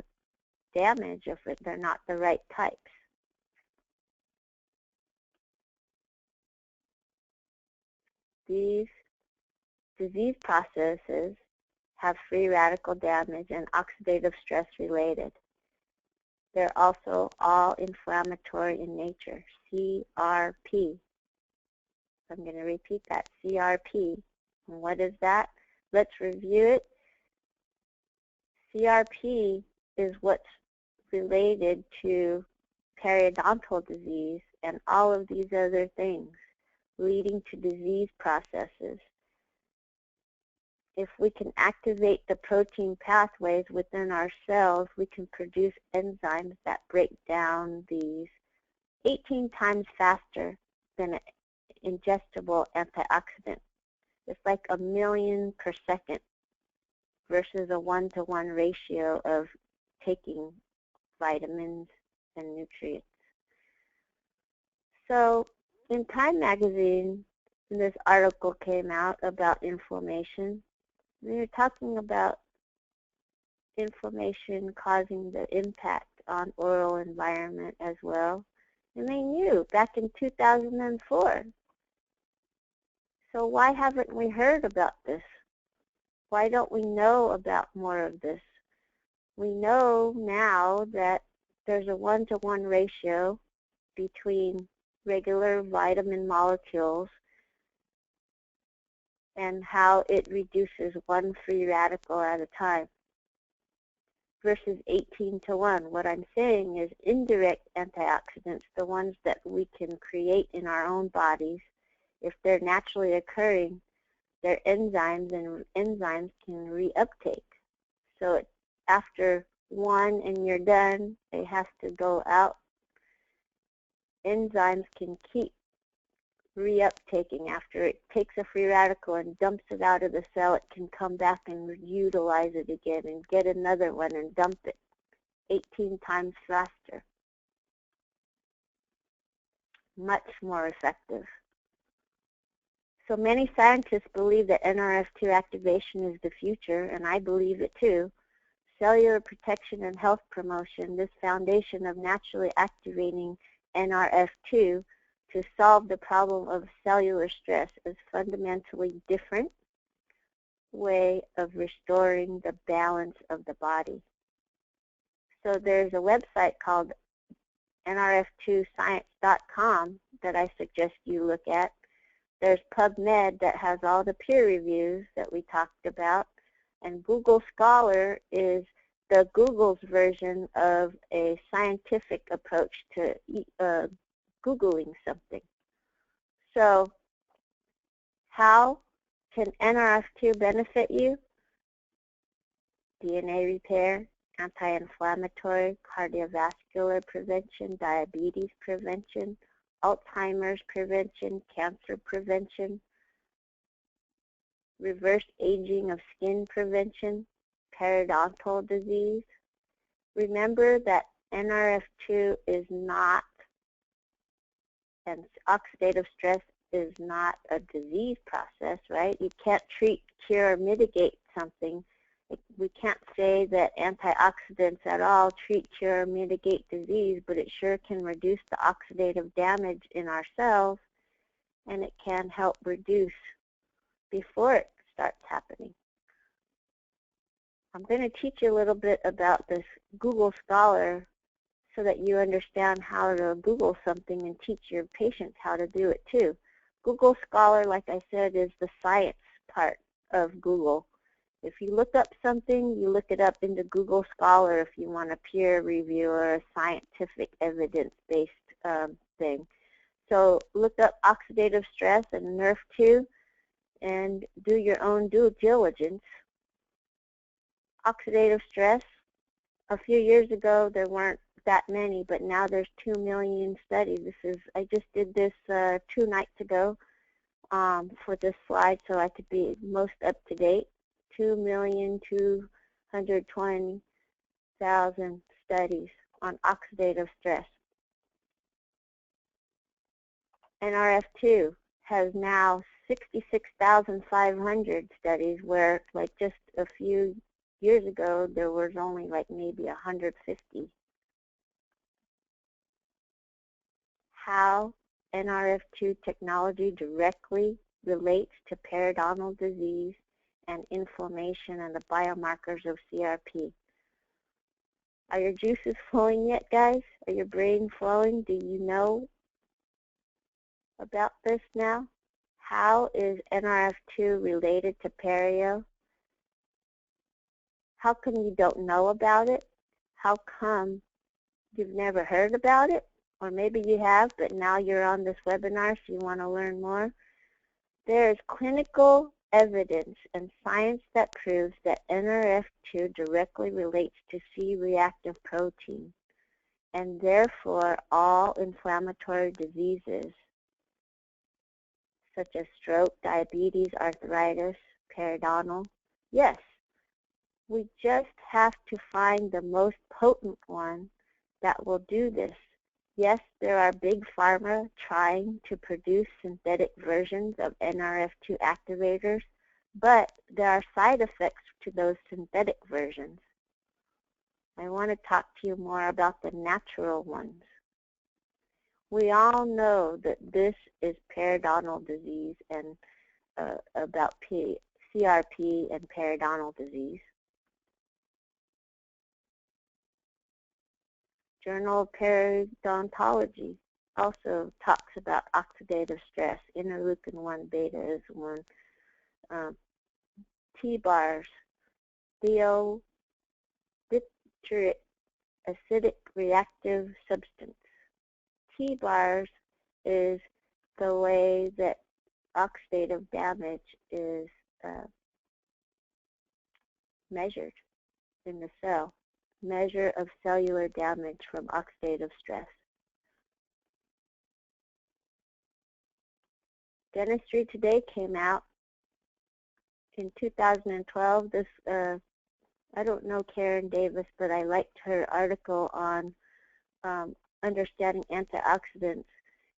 damage if they're not the right types. These disease processes have free radical damage and oxidative stress related. They're also all inflammatory in nature, CRP. I'm going to repeat that, CRP. And what is that? Let's review it. CRP is what's related to periodontal disease and all of these other things leading to disease processes. If we can activate the protein pathways within our cells, we can produce enzymes that break down these 18 times faster than an ingestible antioxidant. It's like 1,000,000 per second versus a 1-to-1 ratio of taking vitamins and nutrients. So in Time magazine, this article came out about inflammation. We were talking about inflammation causing the impact on oral environment as well. And they knew back in 2004. So why haven't we heard about this? Why don't we know about more of this? We know now that there's a 1-to-1 ratio between regular vitamin molecules and how it reduces one free radical at a time versus 18-to-1. What I'm saying is indirect antioxidants, the ones that we can create in our own bodies, if they're naturally occurring, they're enzymes, and enzymes can reuptake. So after one and you're done, they have to go out. Enzymes can keep reuptaking. After it takes a free radical and dumps it out of the cell, it can come back and utilize it again and get another one and dump it 18 times faster. Much more effective. So many scientists believe that Nrf2 activation is the future, and I believe it too. Cellular protection and health promotion, this foundation of naturally activating Nrf2 to solve the problem of cellular stress, is fundamentally different way of restoring the balance of the body. So there's a website called Nrf2Science.com that I suggest you look at. There's PubMed that has all the peer reviews that we talked about, and Google Scholar is the Google's version of a scientific approach to Googling something. So how can Nrf2 benefit you? DNA repair, anti-inflammatory, cardiovascular prevention, diabetes prevention, Alzheimer's prevention, cancer prevention, reverse aging of skin prevention, periodontal disease. Remember that Nrf2 is not, and oxidative stress is not a disease process, right? You can't treat, cure, or mitigate something. We can't say that antioxidants at all treat, cure, or mitigate disease, but it sure can reduce the oxidative damage in our cells, and it can help reduce before it starts happening. I'm going to teach you a little bit about this Google Scholar so that you understand how to Google something and teach your patients how to do it too. Google Scholar, like I said, is the science part of Google. If you look up something, you look it up into Google Scholar if you want a peer review or a scientific evidence-based thing. So look up oxidative stress and Nrf2 and do your own due diligence. Oxidative stress, a few years ago there weren't that many, but now there's 2 million studies. I just did this 2 nights ago for this slide so I could be most up to date. 2,220,000 studies on oxidative stress. Nrf2 has now 66,500 studies, where like just a few years ago there was only like maybe 150. How Nrf2 technology directly relates to periodontal disease and inflammation and the biomarkers of CRP. Are your juices flowing yet, guys? Are your brain flowing? Do you know about this now? How is Nrf2 related to perio? How come you don't know about it? How come you've never heard about it? Or maybe you have, but now you're on this webinar so you want to learn more. There is clinical evidence and science that proves that Nrf2 directly relates to C-reactive protein, and therefore all inflammatory diseases such as stroke, diabetes, arthritis, periodontal. Yes, we just have to find the most potent one that will do this. Yes, there are big pharma trying to produce synthetic versions of Nrf2 activators, but there are side effects to those synthetic versions. I want to talk to you more about the natural ones. We all know that this is periodontal disease and about CRP and periodontal disease. Journal of Periodontology also talks about oxidative stress. Interleukin-1 beta is one. T-bars, thiobutyric acidic reactive substance. T-bars is the way that oxidative damage is measured in the cell. Measure of cellular damage from oxidative stress. Dentistry Today came out in 2012. This, I don't know Karen Davis, but I liked her article on understanding antioxidants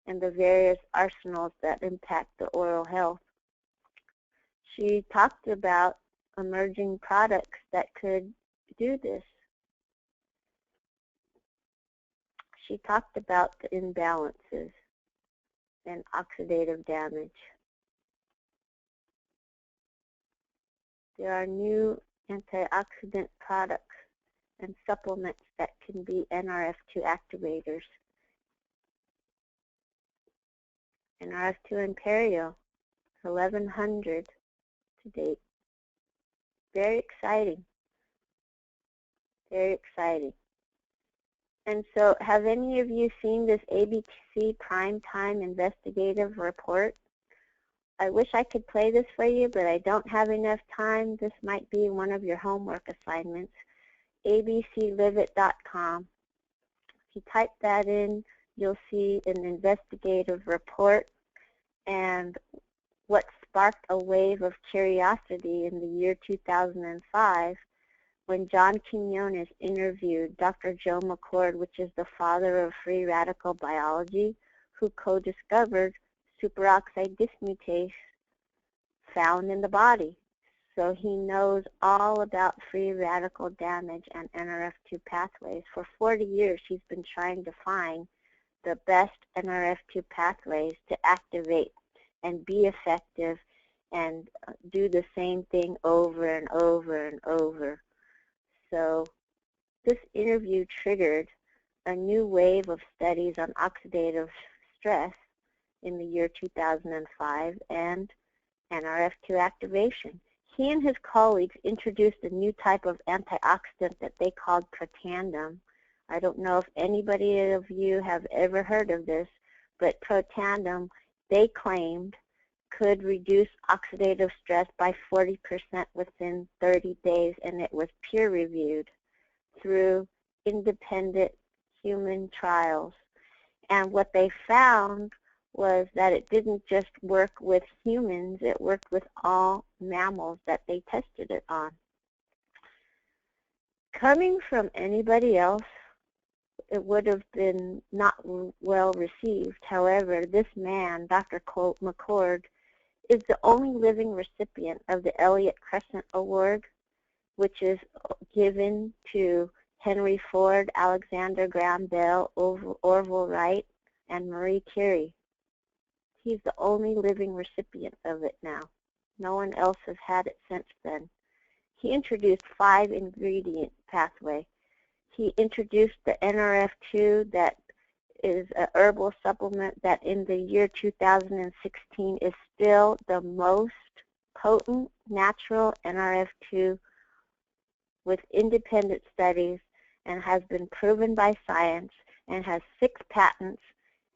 and the various arsenals that impact the oral health. She talked about emerging products that could do this. She talked about the imbalances and oxidative damage. There are new antioxidant products and supplements that can be Nrf2 activators. Nrf2 Imperial, 1100 to date. Very exciting. Very exciting. And so, have any of you seen this ABC Primetime Investigative Report? I wish I could play this for you, but I don't have enough time. This might be one of your homework assignments. abclivet.com. If you type that in, you'll see an investigative report, and what sparked a wave of curiosity in the year 2005 when John Quinones interviewed Dr. Joe McCord, which is the father of free radical biology, who co-discovered superoxide dismutase found in the body. So he knows all about free radical damage and Nrf2 pathways. For 40 years, he's been trying to find the best Nrf2 pathways to activate and be effective and do the same thing over and over and over. So this interview triggered a new wave of studies on oxidative stress in the year 2005 and Nrf2 activation. He and his colleagues introduced a new type of antioxidant that they called Protandim. I don't know if anybody of you have ever heard of this, but Protandim, they claimed, could reduce oxidative stress by 40% within 30 days, and it was peer-reviewed through independent human trials. And what they found was that it didn't just work with humans, it worked with all mammals that they tested it on. Coming from anybody else, it would have been not well received. However, this man, Dr. McCord, is the only living recipient of the Elliott Crescent Award, which is given to Henry Ford, Alexander Graham Bell, Orville Wright, and Marie Curie. He's the only living recipient of it now. No one else has had it since then. He introduced 5-ingredient pathway. He introduced the Nrf2 that is a herbal supplement that in the year 2016 is still the most potent natural Nrf2 with independent studies and has been proven by science and has 6 patents,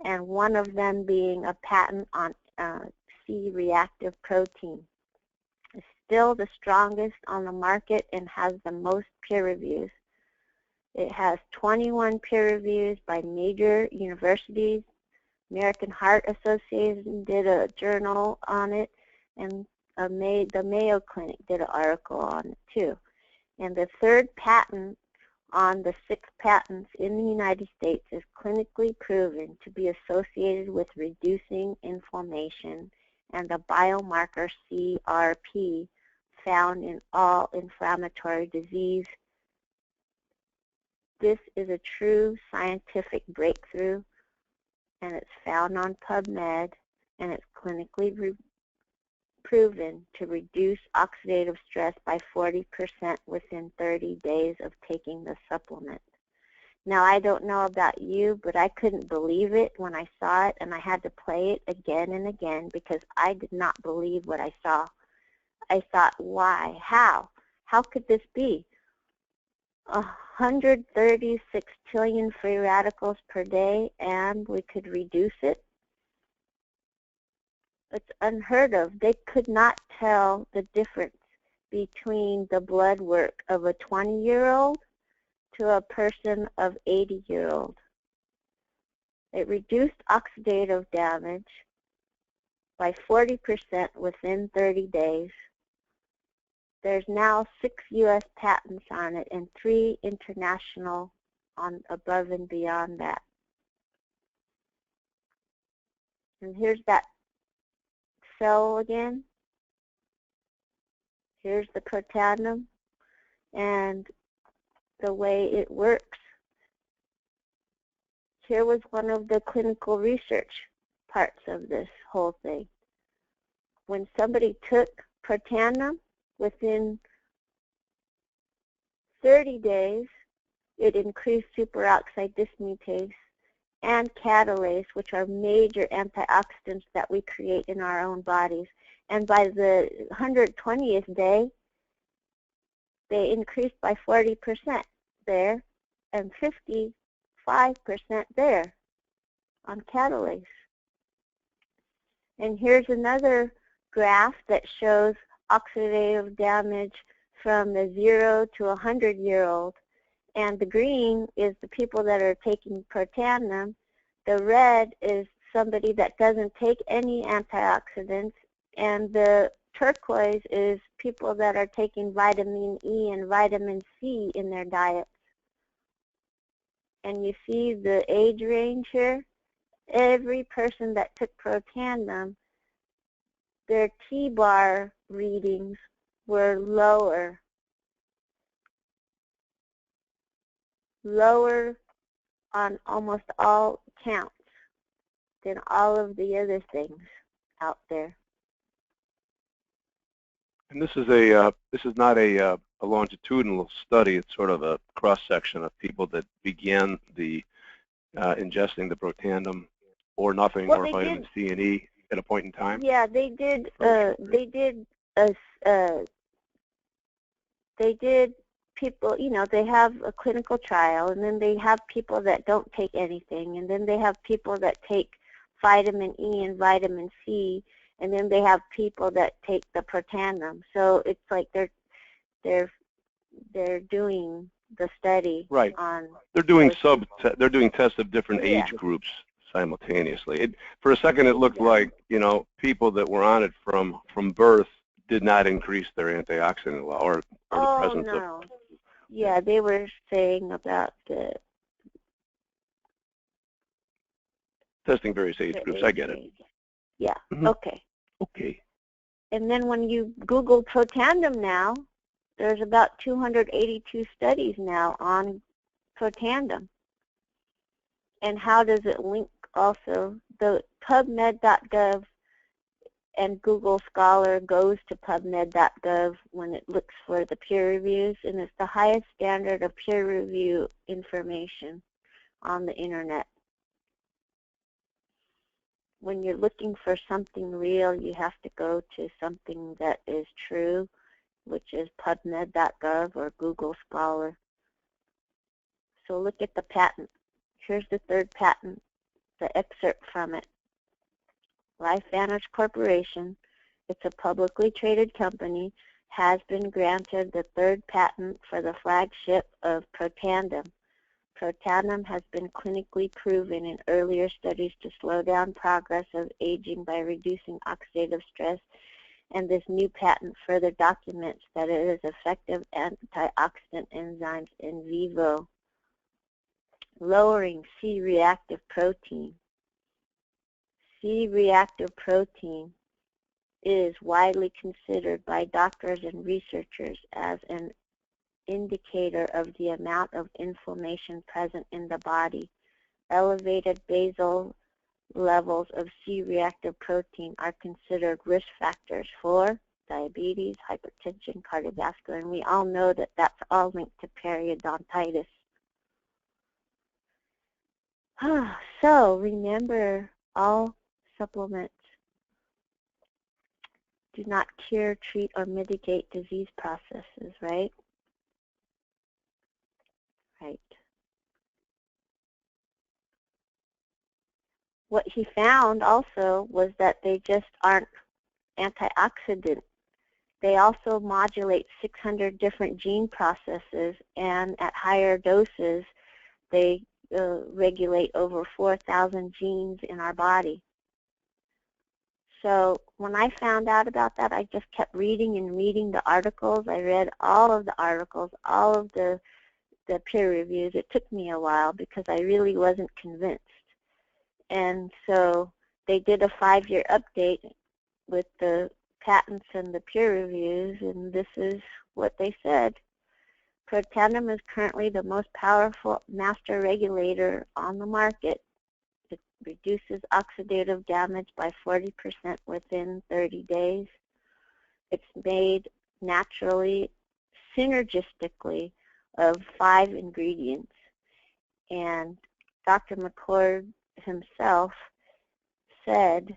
and one of them being a patent on C-reactive protein. It's still the strongest on the market and has the most peer reviews. It has 21 peer reviews by major universities. American Heart Association did a journal on it, and the Mayo Clinic did an article on it too. And the 3rd patent on the 6 patents in the United States is clinically proven to be associated with reducing inflammation and the biomarker CRP found in all inflammatory disease. This is a true scientific breakthrough, and it's found on PubMed, and it's clinically proven to reduce oxidative stress by 40% within 30 days of taking the supplement. Now, I don't know about you, but I couldn't believe it when I saw it, and I had to play it again and again because I did not believe what I saw. I thought, why? How? How could this be? 136 trillion free radicals per day, and we could reduce it? It's unheard of. They could not tell the difference between the blood work of a 20-year-old to a person of 80-year-old. It reduced oxidative damage by 40% within 30 days. There's now 6 U.S. patents on it and 3 international on above and beyond that. And here's that cell again. Here's the Protandim and the way it works. Here was one of the clinical research parts of this whole thing. When somebody took Protandim, within 30 days, it increased superoxide dismutase and catalase, which are major antioxidants that we create in our own bodies. And by the 120th day, they increased by 40% there and 55% there on catalase. And here's another graph that shows oxidative damage from the 0 to 100-year-old. And the green is the people that are taking protandim. The red is somebody that doesn't take any antioxidants. And the turquoise is people that are taking vitamin E and vitamin C in their diets. And you see the age range here? Every person that took protandim, their T-bar readings were lower on almost all counts than all of the other things out there. And this is not a longitudinal study. It's sort of a cross-section of people that began the ingesting the protandim or nothing, or vitamin C and E at a point in time. Yeah, they did. They did people, you know, they have a clinical trial, and then they have people that don't take anything, and then they have people that take vitamin E and vitamin C, and then they have people that take the protandim. So it's like they're doing the study right on. They're doing they're doing tests of different age groups simultaneously. For a second, it looked like, you know, people that were on it from birth did not increase their antioxidant level or the presence no. of. Yeah, they were saying about the testing various age groups. I get it. Yeah. Mm-hmm. Okay. Okay. And then when you Google protandim now, there's about 282 studies now on protandim. And how does it link also? The PubMed.gov and Google Scholar goes to PubMed.gov when it looks for the peer reviews, and it's the highest standard of peer review information on the internet. When you're looking for something real, you have to go to something that is true, which is PubMed.gov or Google Scholar. So look at the patent. Here's the third patent, the excerpt from it. LifeVantage Corporation, it's a publicly traded company, has been granted the third patent for the flagship of protandim. Protandim has been clinically proven in earlier studies to slow down progress of aging by reducing oxidative stress, and this new patent further documents that it is effective antioxidant enzymes in vivo, lowering C-reactive protein. C-reactive protein is widely considered by doctors and researchers as an indicator of the amount of inflammation present in the body. Elevated basal levels of C-reactive protein are considered risk factors for diabetes, hypertension, cardiovascular, and we all know that that's all linked to periodontitis. So remember, all supplements do not cure, treat, or mitigate disease processes, right? Right. What he found also was that they just aren't antioxidant. They also modulate 600 different gene processes, and at higher doses, they regulate over 4,000 genes in our body. So when I found out about that, I just kept reading and reading the articles. I read all of the articles, all of the peer reviews. It took me a while because I really wasn't convinced. And so they did a 5-year update with the patents and the peer reviews, and this is what they said. Protandim is currently the most powerful master regulator on the market. It reduces oxidative damage by 40% within 30 days. It's made naturally, synergistically of 5 ingredients. And Dr. McCord himself said,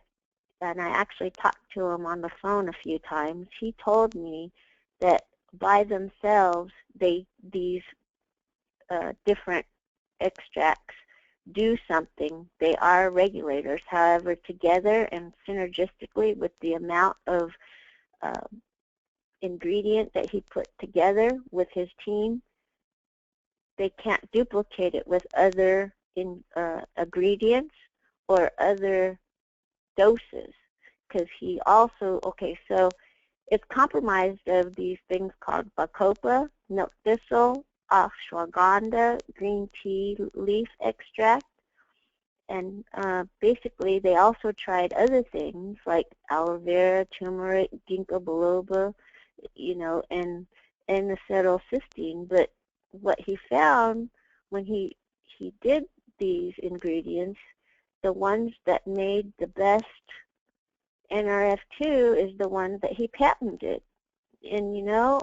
and I actually talked to him on the phone a few times, he told me that by themselves, these different extracts do something. They are regulators. However, together and synergistically with the amount of ingredient that he put together with his team, they can't duplicate it with other ingredients or other doses. Because he also, so it's comprised of these things called bacopa, milk thistle, ashwagandha, green tea leaf extract, and basically they also tried other things like aloe vera, turmeric, ginkgo biloba, and acetylcysteine. But what he found when he did these ingredients, the ones that made the best Nrf2 is the one that he patented. And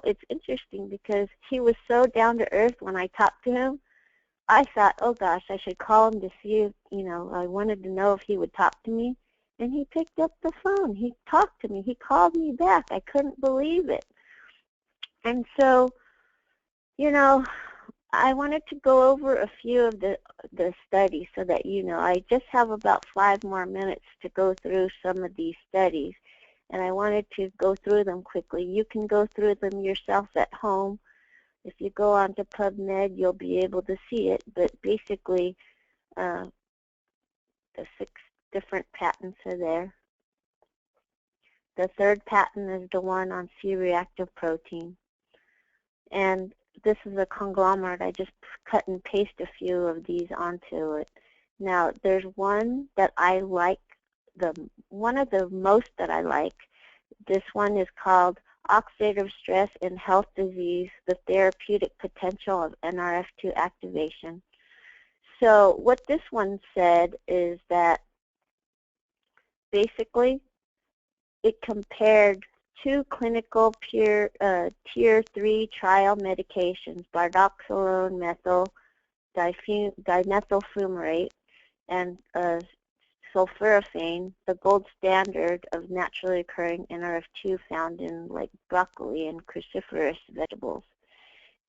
it's interesting because he was so down to earth when I talked to him. I thought, oh gosh, I should call him to see if, I wanted to know if he would talk to me. And he picked up the phone. He talked to me. He called me back. I couldn't believe it. And so, I wanted to go over a few of the studies so that I just have about 5 more minutes to go through some of these studies. And I wanted to go through them quickly. You can go through them yourself at home. If you go onto PubMed, you'll be able to see it. But basically, the 6 different patents are there. The 3rd patent is the one on C-reactive protein. And this is a conglomerate. I just cut and paste a few of these onto it. Now, there's one that I like, one of the most that I like. This one is called Oxidative Stress in Health Disease, the Therapeutic Potential of Nrf2 Activation. So what this one said is that basically it compared 2 clinical Tier 3 trial medications, bardoxolone methyl dimethyl fumarate, and sulforaphane, the gold standard of naturally occurring Nrf2 found in like broccoli and cruciferous vegetables,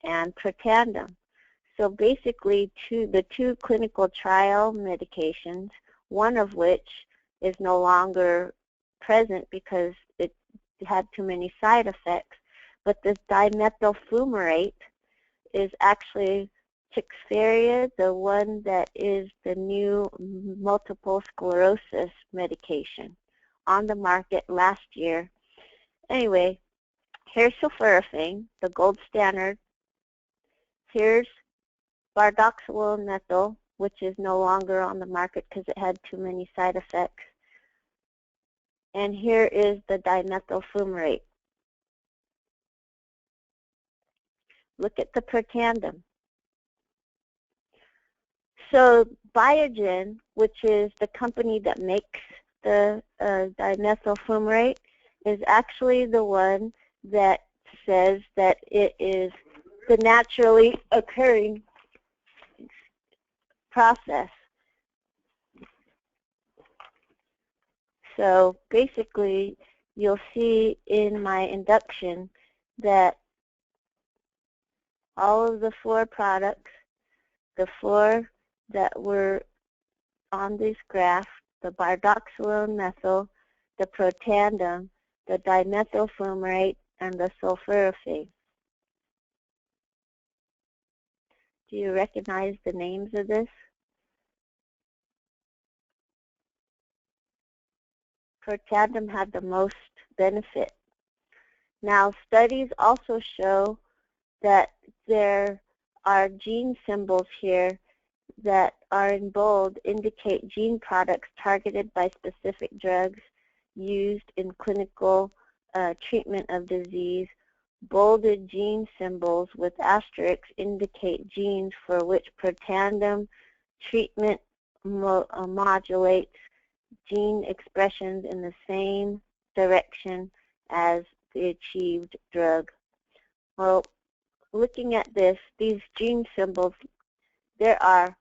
and Protandim. So basically, the 2 clinical trial medications, one of which is no longer present because it had too many side effects, but this dimethyl fumarate is actually Tixferia, the one that is the new multiple sclerosis medication on the market last year. Anyway, here's sulforaphane, the gold standard. Here's bardoxolone methyl, which is no longer on the market because it had too many side effects. And here is the dimethyl fumarate. Look at the Protandim. So Biogen, which is the company that makes the dimethyl fumarate, is actually the one that says that it is the naturally occurring process. So basically, you'll see in my induction that all of the 4 products, the 4 that were on this graph, the bardoxolone methyl, the Protandim, the dimethyl fumarate, and the sulforaphane. Do you recognize the names of this? Protandim had the most benefit. Now, studies also show that there are gene symbols here that are in bold indicate gene products targeted by specific drugs used in clinical treatment of disease. Bolded gene symbols with asterisks indicate genes for which Protandim treatment modulates gene expressions in the same direction as the achieved drug. Well, looking at this, these gene symbols, there are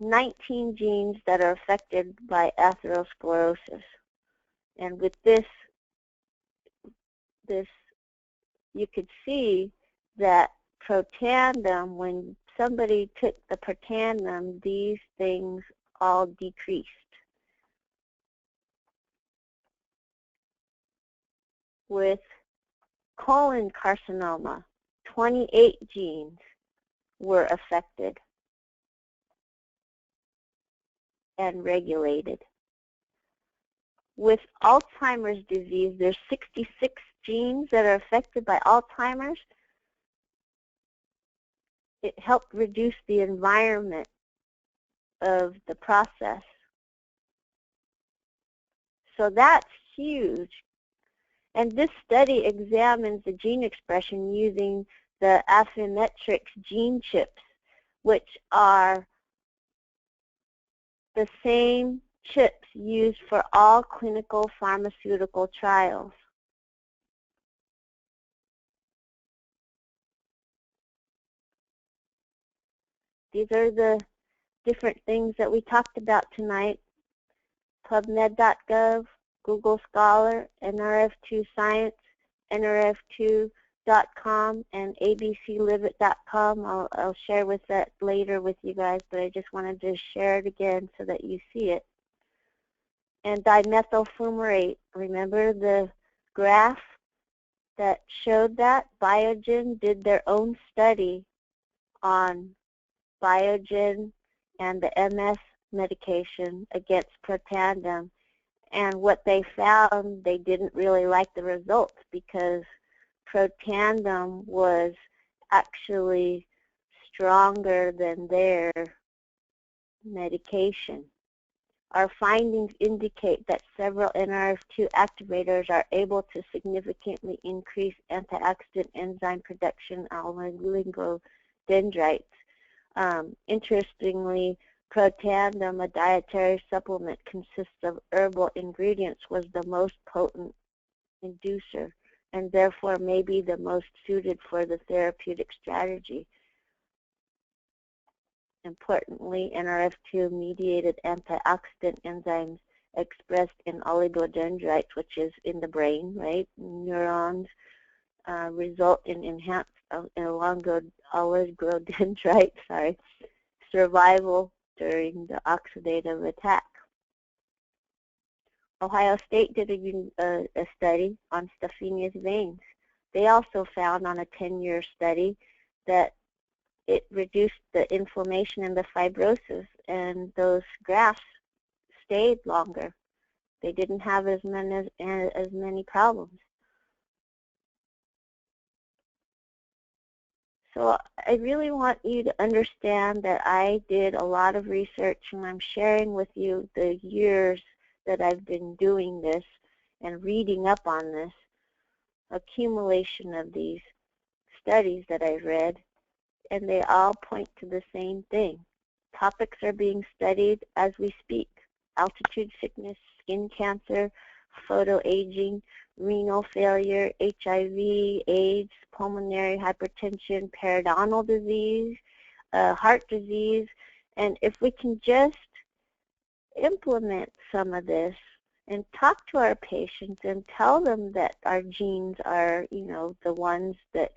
19 genes that are affected by atherosclerosis. And with this you could see that protandem, when somebody took the protandem, these things all decreased. With colon carcinoma, 28 genes were affected and regulated. With Alzheimer's disease, there's 66 genes that are affected by Alzheimer's. It helped reduce the environment of the process. So that's huge. And this study examines the gene expression using the Affymetrix gene chips, which are the same chips used for all clinical pharmaceutical trials. These are the different things that we talked about tonight. PubMed.gov, Google Scholar, Nrf2 Science, Nrf2.com, and abclivit.com. I'll share with that later with you guys, but I just wanted to share it again so that you see it. And dimethyl fumarate. Remember the graph that showed that? Biogen did their own study on Biogen and the MS medication against protandem. And what they found, they didn't really like the results because protandem was actually stronger than their medication. Our findings indicate that several Nrf2 activators are able to significantly increase antioxidant enzyme production oligodendrites. Interestingly, protandem, a dietary supplement, consists of herbal ingredients, was the most potent inducer and therefore may be the most suited for the therapeutic strategy. Importantly, Nrf2-mediated antioxidant enzymes expressed in oligodendrites, which is in the brain, right? Neurons result in enhanced oligodendrite survival during the oxidative attack. Ohio State did a study on Stephenius veins. They also found on a 10-year study that it reduced the inflammation and the fibrosis, and those grafts stayed longer. They didn't have as many problems. So I really want you to understand that I did a lot of research, and I'm sharing with you the years that I've been doing this and reading up on this, accumulation of these studies that I've read, and they all point to the same thing. Topics are being studied as we speak: altitude sickness, skin cancer, photoaging, renal failure, HIV, AIDS, pulmonary hypertension, periodontal disease, heart disease. And if we can just implement some of this and talk to our patients and tell them that our genes are, the ones that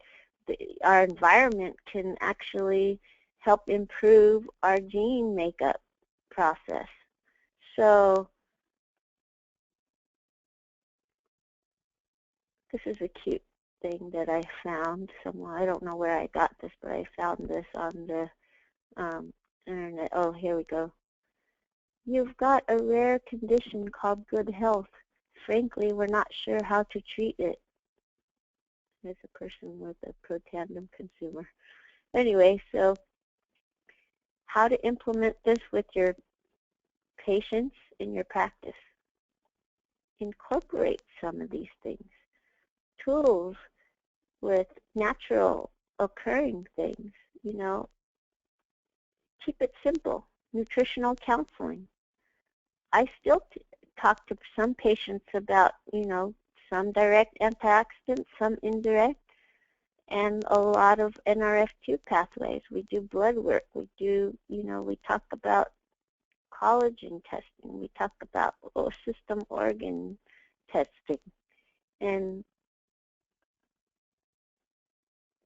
our environment can actually help improve our gene makeup process. So this is a cute thing that I found somewhere. I don't know where I got this, but I found this on the internet. Oh, here we go. You've got a rare condition called good health. Frankly, we're not sure how to treat it. There's a person with a protandem consumer. Anyway, so how to implement this with your patients in your practice. Incorporate some of these things. Tools with natural occurring things, Keep it simple. Nutritional counseling. I still talk to some patients about, some direct antioxidants, some indirect, and a lot of Nrf2 pathways. We do blood work. We do, we talk about collagen testing. We talk about system organ testing. And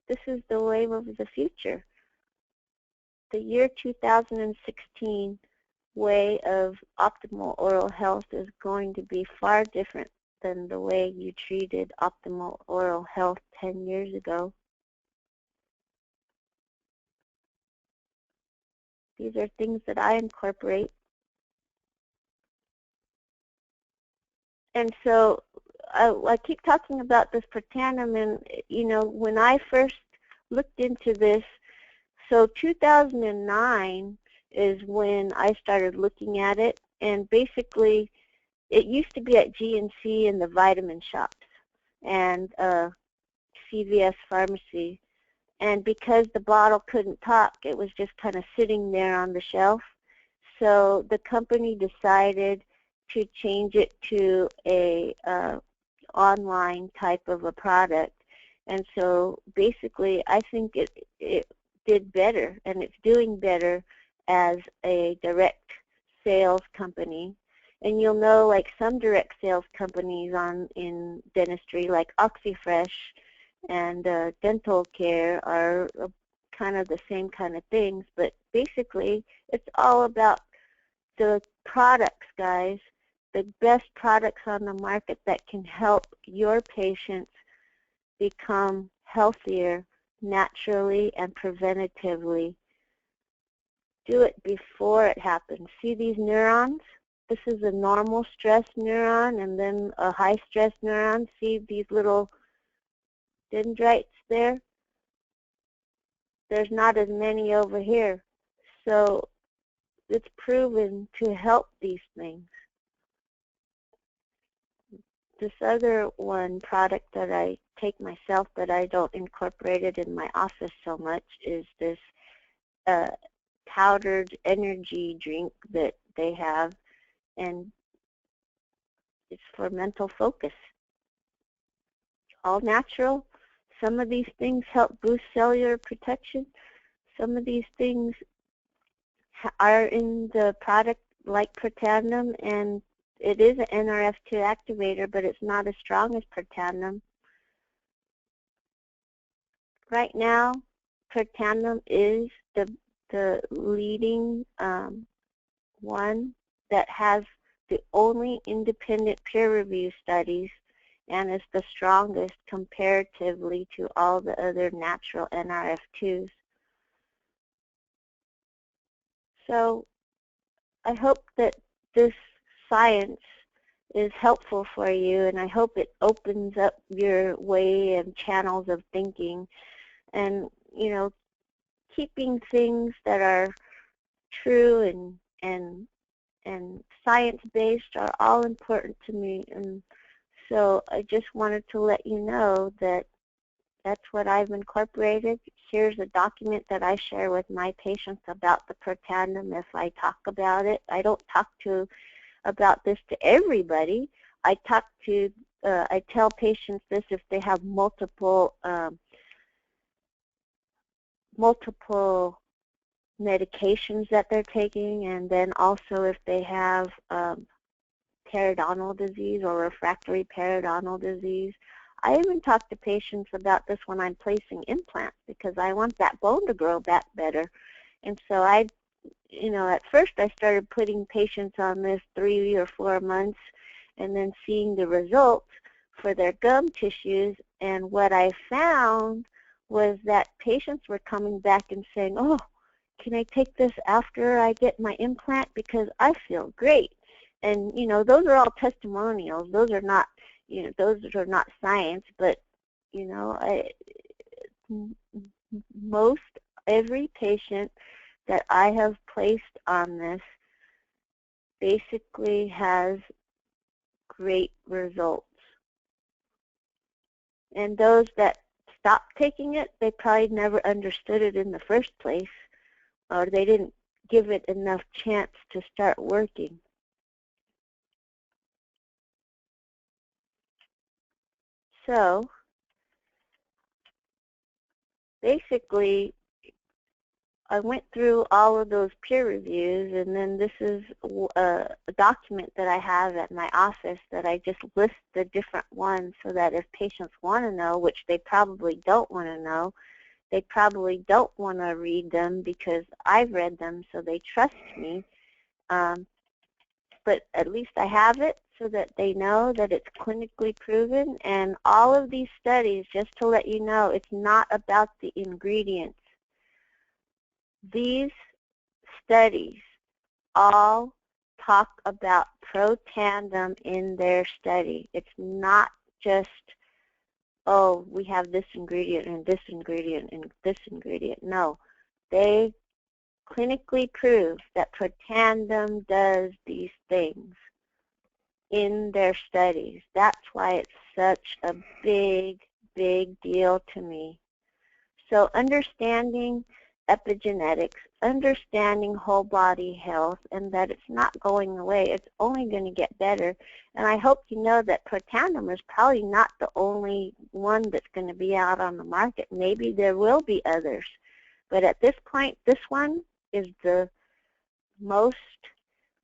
this is the wave of the future. The year 2016 way of optimal oral health is going to be far different than the way you treated optimal oral health 10 years ago. These are things that I incorporate. And so I keep talking about this Preventative, and when I first looked into this, so 2009 is when I started looking at it, and basically it used to be at GNC in the vitamin shops and CVS pharmacy, and because the bottle couldn't talk, it was just kind of sitting there on the shelf. So the company decided to change it to a online type of a product, and so basically I think it did better, and it's doing better as a direct sales company. And you'll know, like, some direct sales companies in dentistry, like OxyFresh and dental care, are kind of the same kind of things, but basically it's all about the products, guys, the best products on the market that can help your patients become healthier naturally and preventatively. Do it before it happens. See these neurons? This is a normal stress neuron and then a high stress neuron. See these little dendrites there? There's not as many over here. So it's proven to help these things. This other one product that I take myself, but I don't incorporate it in my office so much, is this powdered energy drink that they have, and it's for mental focus. All natural. Some of these things help boost cellular protection. Some of these things are in the product like Preventative, and it is an Nrf2 activator, but it's not as strong as Preventative. Right now, Preventative is the leading one that has the only independent peer review studies, and is the strongest comparatively to all the other natural Nrf2s. So I hope that this science is helpful for you, and I hope it opens up your way and channels of thinking, and keeping things that are true and science-based are all important to me. And so I just wanted to let you know that that's what I've incorporated. Here's a document that I share with my patients about the Preventative if I talk about it. I don't talk about this to everybody. I tell patients this if they have multiple medications that they're taking, and then also if they have periodontal disease or refractory periodontal disease. I even talk to patients about this when I'm placing implants, because I want that bone to grow back better. And so at first I started putting patients on this 3 or 4 months and then seeing the results for their gum tissues. And what I found was that patients were coming back and saying, oh, can I take this after I get my implant, because I feel great. And those are all testimonials. Those are not science, but most every patient that I have placed on this basically has great results. And those that stopped taking it, they probably never understood it in the first place, or they didn't give it enough chance to start working. So basically, I went through all of those peer reviews, and then this is a document that I have at my office that I just list the different ones so that if patients want to know, which they probably don't want to know, they probably don't want to read them because I've read them, so they trust me. But at least I have it so that they know that it's clinically proven. And all of these studies, just to let you know, it's not about the ingredients. These studies all talk about protandem in their study. It's not just, oh, we have this ingredient and this ingredient and this ingredient. No, they clinically prove that protandem does these things in their studies. That's why it's such a big, big deal to me. So understanding epigenetics, understanding whole body health, and that it's not going away. It's only going to get better. And I hope you know that protandem is probably not the only one that's going to be out on the market. Maybe there will be others. But at this point, this one is the most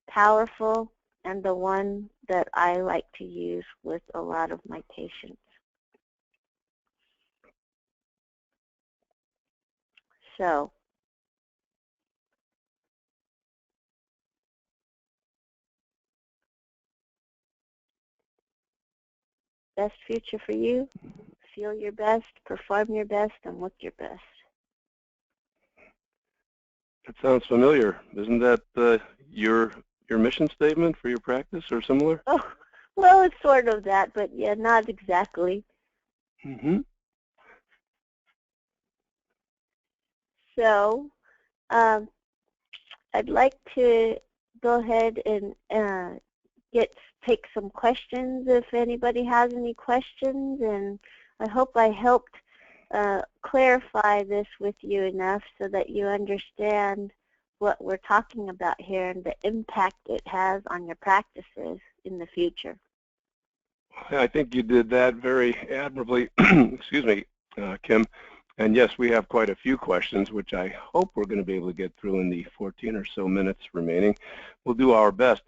powerful and the one that I like to use with a lot of my patients. So best future for you, feel your best, perform your best, and look your best. That sounds familiar. Isn't that your mission statement for your practice or similar? Oh, well, it's sort of that, but yeah, not exactly. Mm-hmm. So I'd like to go ahead and take some questions if anybody has any questions, and I hope I helped clarify this with you enough so that you understand what we're talking about here and the impact it has on your practices in the future. I think you did that very admirably. Excuse me, Kim. And yes, we have quite a few questions, which I hope we're going to be able to get through in the 14 or so minutes remaining. We'll do our best.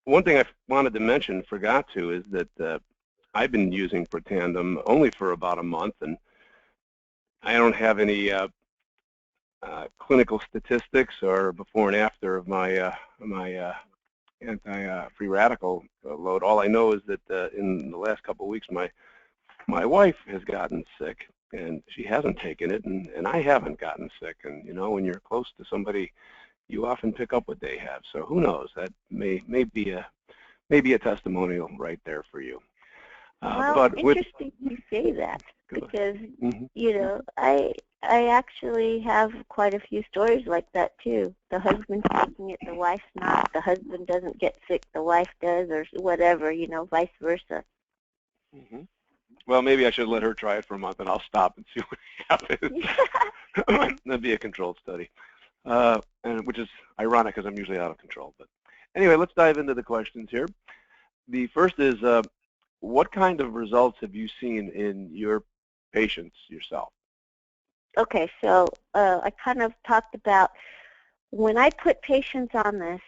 One thing I wanted to mention, forgot to, is that I've been using protandem only for about a month, and I don't have any clinical statistics or before and after of my anti-free radical load. All I know is that in the last couple of weeks, my wife has gotten sick, and she hasn't taken it, and I haven't gotten sick. And you know, when you're close to somebody, you often pick up what they have. So who knows? That may be a testimonial right there for you. Well, but interesting you say that, because you know, I actually have quite a few stories like that too. The husband's taking it, the wife's not. The husband doesn't get sick, the wife does, or whatever, you know, vice versa. Mm-hmm. Well, maybe I should let her try it for a month, and I'll stop and see what happens. That'd be a controlled study, and which is ironic because I'm usually out of control. But anyway, let's dive into the questions here. The first is, what kind of results have you seen in your patients yourself? Okay, so I kind of talked about when I put patients on this,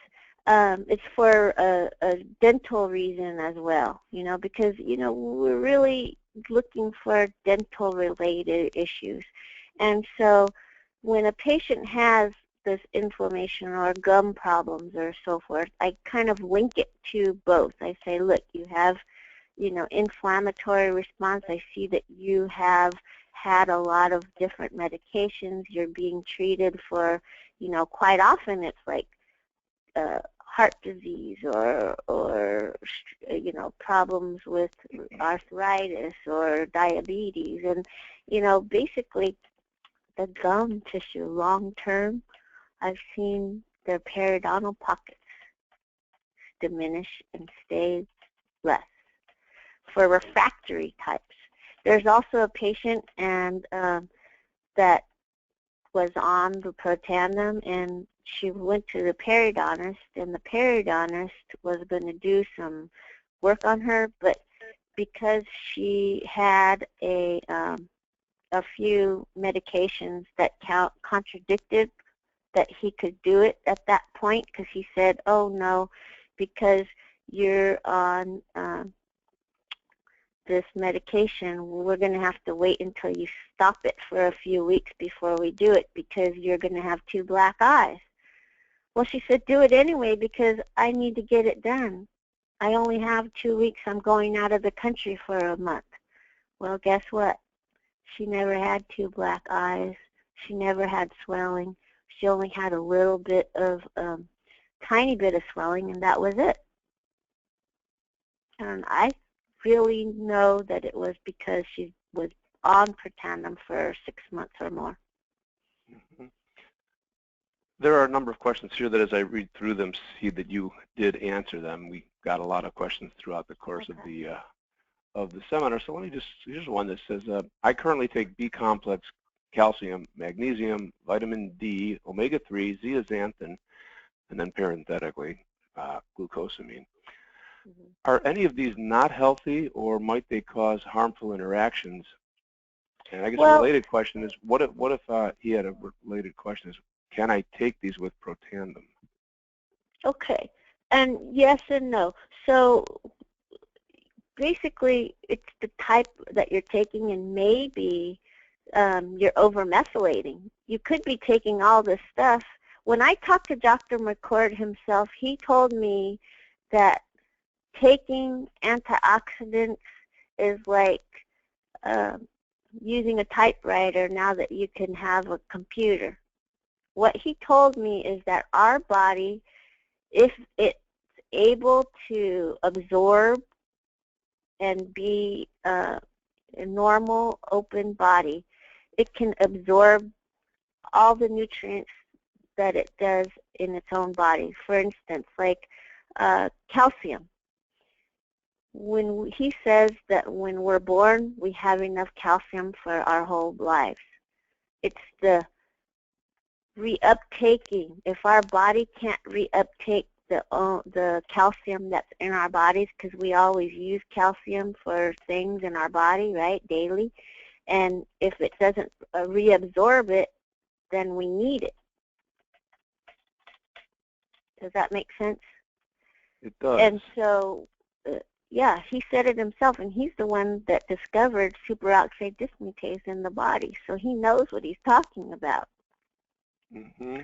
it's for a dental reason as well, you know, because, you know, we're really looking for dental-related issues. And so when a patient has this inflammation or gum problems or so forth, I kind of link it to both. I say, look, you have, you know, inflammatory response. I see that you have had a lot of different medications. You're being treated for, you know, quite often it's like heart disease or you know, problems with arthritis or diabetes. And, you know, basically the gum tissue long term, I've seen their periodontal pockets diminish and stay less. For refractory types, there's also a patient and that was on the protandem, and she went to the periodontist, and the periodontist was going to do some work on her, but because she had a few medications that contradicted that he could do it at that point, because he said, oh no, because you're on this medication, we're going to have to wait until you stop it for a few weeks before we do it, because you're going to have 2 black eyes. Well, she said, do it anyway because I need to get it done. I only have 2 weeks. I'm going out of the country for a month. Well, guess what? She never had 2 black eyes. She never had swelling. She only had a little bit of, tiny bit of swelling, and that was it. And I really know that it was because she was on Preventative for 6 months or more. Mm-hmm. There are a number of questions here that, as I read through them, see that you did answer them. We got a lot of questions throughout the course of the seminar. So let me just, here's one that says, I currently take B-complex, calcium, magnesium, vitamin D, omega-3, zeaxanthin, and then parenthetically, glucosamine. Mm-hmm. Are any of these not healthy, or might they cause harmful interactions? And I guess a related question is, what if he had a related question is, can I take these with Preventative? Okay, and yes and no. So basically, it's the type that you're taking, and maybe you're over-methylating. You could be taking all this stuff. When I talked to Dr. McCord himself, he told me that taking antioxidants is like using a typewriter now that you can have a computer. What he told me is that our body, if it's able to absorb and be a normal, open body, it can absorb all the nutrients that it does in its own body. For instance, like calcium. When he says that when we're born, we have enough calcium for our whole lives. It's the reuptaking. If our body can't reuptake the calcium that's in our bodies, because we always use calcium for things in our body, right, daily, and if it doesn't reabsorb it, then we need it. Does that make sense? It does. And so, yeah, he said it himself, and he's the one that discovered superoxide dismutase in the body, so he knows what he's talking about. Mm-hmm.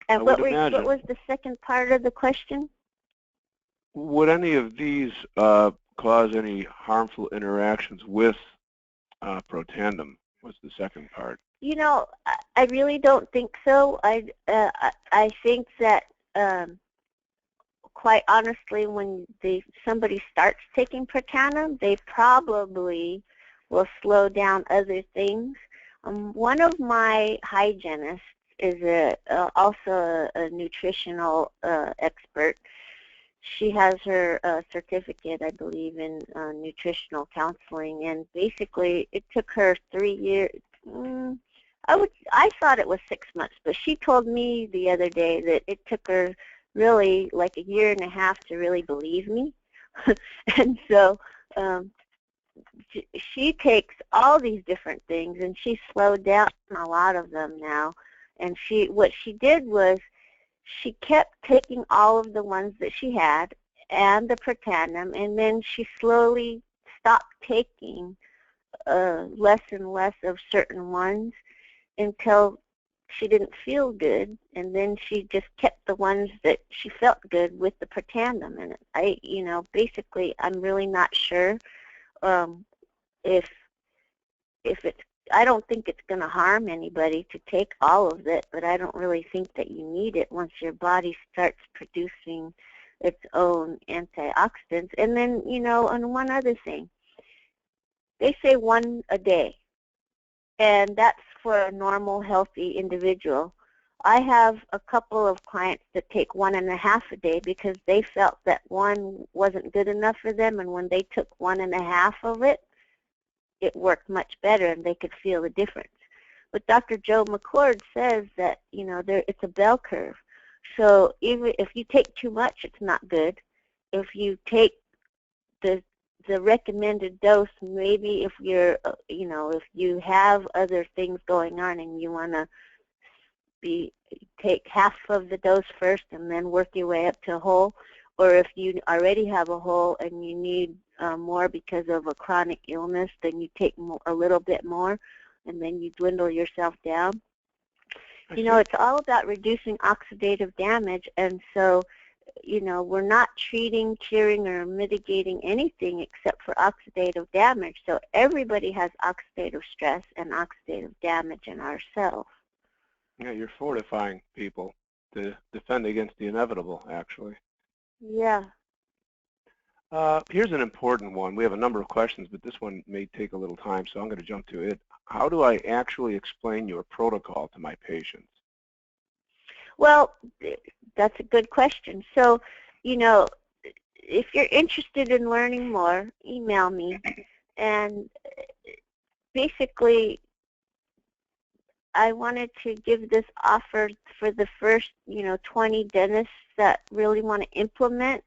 And what was the second part of the question? Would any of these cause any harmful interactions with Preventative? Was the second part? You know, I really don't think so. I think that quite honestly, when somebody starts taking Preventative, they probably will slow down other things. One of my hygienists is also a nutritional expert. She has her certificate, I believe, in nutritional counseling, and basically it took her 3 years. I thought it was 6 months, but she told me the other day that it took her really like 1.5 years to really believe me. And so she takes all these different things, and she slowed down a lot of them now. And what she did was she kept taking all of the ones that she had and the Preventative, and then she slowly stopped taking less and less of certain ones until she didn't feel good, and then she just kept the ones that she felt good with the Preventative. And basically, I'm really not sure if it's. I don't think it's going to harm anybody to take all of it, but I don't really think that you need it once your body starts producing its own antioxidants. And then, and one other thing, they say 1 a day, and that's for a normal, healthy individual. I have a couple of clients that take 1.5 a day because they felt that 1 wasn't good enough for them, and when they took 1.5 of it, it worked much better, and they could feel the difference. But Dr. Joe McCord says that, it's a bell curve. So even if you take too much, it's not good. If you take the the recommended dose, maybe if you're, if you have other things going on and you want to take half of the dose first and then work your way up to a whole, or if you already have a whole and you need more because of a chronic illness, then you take a little bit more and then you dwindle yourself down. It's all about reducing oxidative damage, and so we're not treating, curing, or mitigating anything except for oxidative damage. So everybody has oxidative stress and oxidative damage in our cells. Yeah, you're fortifying people to defend against the inevitable, actually. Yeah. Here's an important one. We have a number of questions, but this one may take a little time, so I'm going to jump to it. How do I actually explain your protocol to my patients? Well, that's a good question. So, if you're interested in learning more, email me. And basically, I wanted to give this offer for the first, 20 dentists that really want to implement.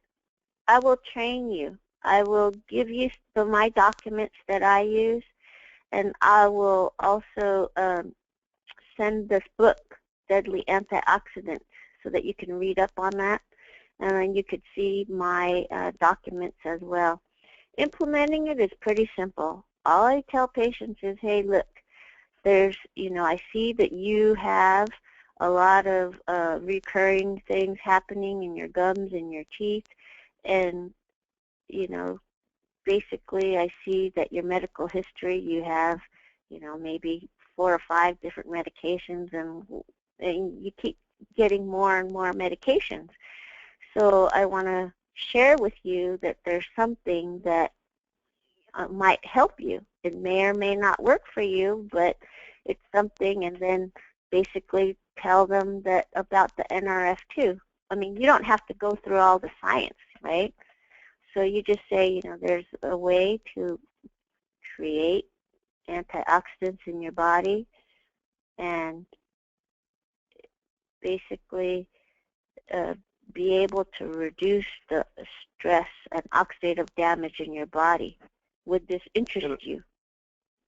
I will train you. I will give you my documents that I use, and I will also send this book, Deadly Antioxidants, so that you can read up on that, and then you could see my documents as well. Implementing it is pretty simple. All I tell patients is, hey, look, there's, I see that you have a lot of recurring things happening in your gums and your teeth, and, basically I see that your medical history, you have, maybe 4 or 5 different medications, and you keep getting more and more medications. So I want to share with you that there's something that might help you. It may or may not work for you, but it's something, and then basically tell them that about the Nrf2. I mean, you don't have to go through all the science, right? So you just say, there's a way to create antioxidants in your body and basically be able to reduce the stress and oxidative damage in your body. Would this interest you?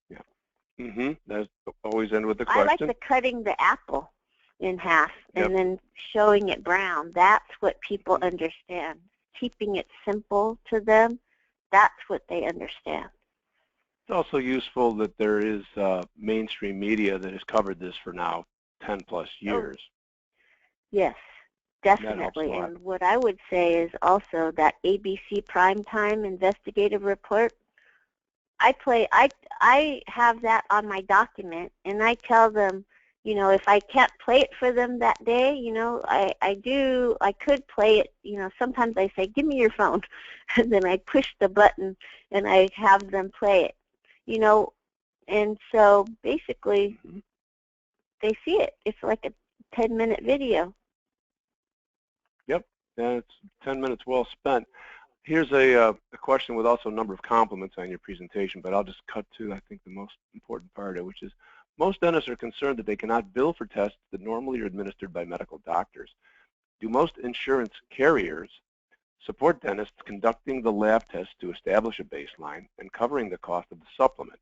Yeah. That's always end with the question. I like the cutting the apple in half and then showing it brown. That's what people understand. Keeping it simple to them, that's what they understand. It's also useful that there is mainstream media that has covered this for now 10 plus years. Oh. Yes, definitely. And what I would say is also that ABC Primetime Investigative Report, I have that on my document, and I tell them, if I can't play it for them that day, I could play it, sometimes I say, give me your phone, and then I push the button and I have them play it, and so basically they see it. It's like a 10-minute video. Yep, and it's 10 minutes well spent. Here's a question with also a number of compliments on your presentation, but I'll just cut to, I think, the most important part of it, which is most dentists are concerned that they cannot bill for tests that normally are administered by medical doctors. Do most insurance carriers support dentists conducting the lab tests to establish a baseline and covering the cost of the supplement?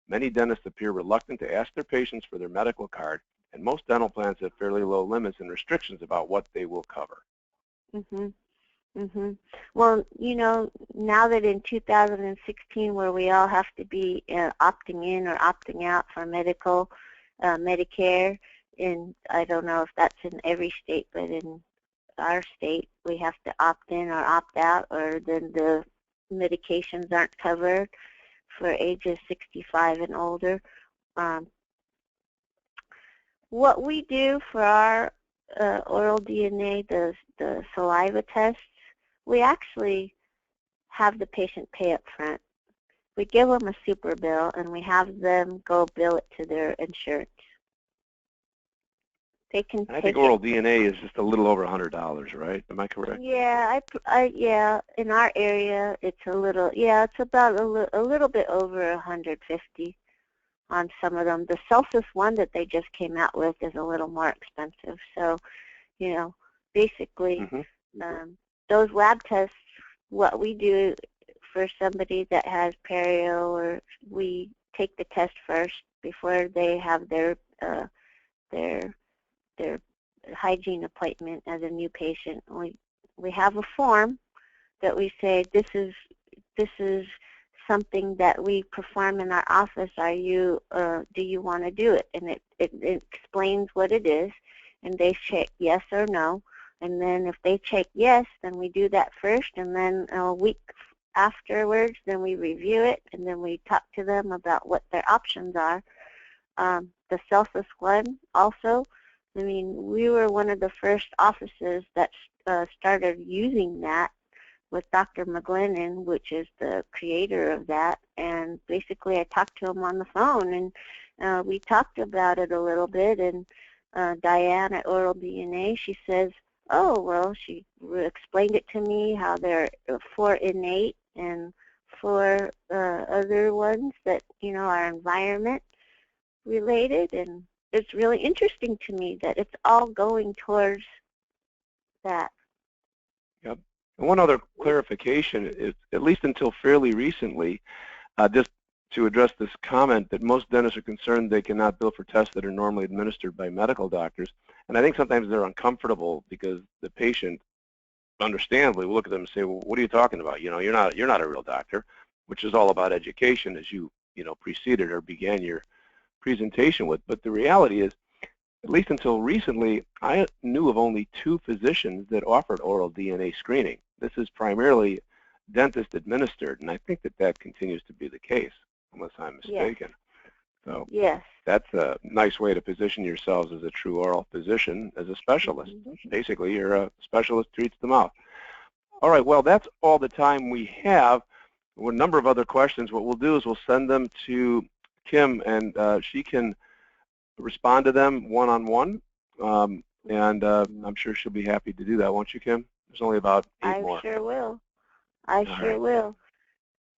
Many dentists appear reluctant to ask their patients for their medical card, and most dental plans have fairly low limits and restrictions about what they will cover. Well, now that in 2016 where we all have to be opting in or opting out for medical, Medicare, and I don't know if that's in every state, but in our state we have to opt in or opt out, or then the medications aren't covered for ages 65 and older. What we do for our oral DNA, the saliva tests, we actually have the patient pay up front. We give them a super bill, and we have them go bill it to their insurance. They can. I think oral DNA is just a little over $100, right? Am I correct? Yeah, yeah. In our area, it's a little. Yeah, it's about a little bit over 150 on some of them. The Celsius one that they just came out with is a little more expensive. So, basically. Those lab tests, what we do for somebody that has perio, or we take the test first before they have their hygiene appointment as a new patient. We have a form that we say this is something that we perform in our office. Are you do you want to do it? And it explains what it is, and they check yes or no. And then if they check yes, then we do that first, and then a week afterwards, then we review it, and then we talk to them about what their options are. The Celsus one also, I mean, we were one of the first offices that started using that with Dr. McGlennon, which is the creator of that. And basically I talked to him on the phone, and we talked about it a little bit. And Diane at Oral DNA, she says, oh, well, she explained it to me how there are 4 innate and 4 other ones that, you know, are environment related. And it's really interesting to me that it's all going towards that. Yep. And one other clarification is, at least until fairly recently, just to address this comment that most dentists are concerned they cannot bill for tests that are normally administered by medical doctors. And I think sometimes they're uncomfortable because the patient, understandably, will look at them and say, well, what are you talking about? You know, you're not a real doctor, which is all about education, as you preceded or began your presentation with. But the reality is, at least until recently, I knew of only 2 physicians that offered oral DNA screening. This is primarily dentist administered, and I think that continues to be the case, unless I'm mistaken. Yes. So yes, that's a nice way to position yourselves as a true oral physician, as a specialist. Mm-hmm. Basically, you're a specialist treats the mouth. All right, well, that's all the time we have. A number of other questions. What we'll do is we'll send them to Kim, and she can respond to them one-on-one, and I'm sure she'll be happy to do that, won't you, Kim? There's only about 8 more. I sure will. I sure will.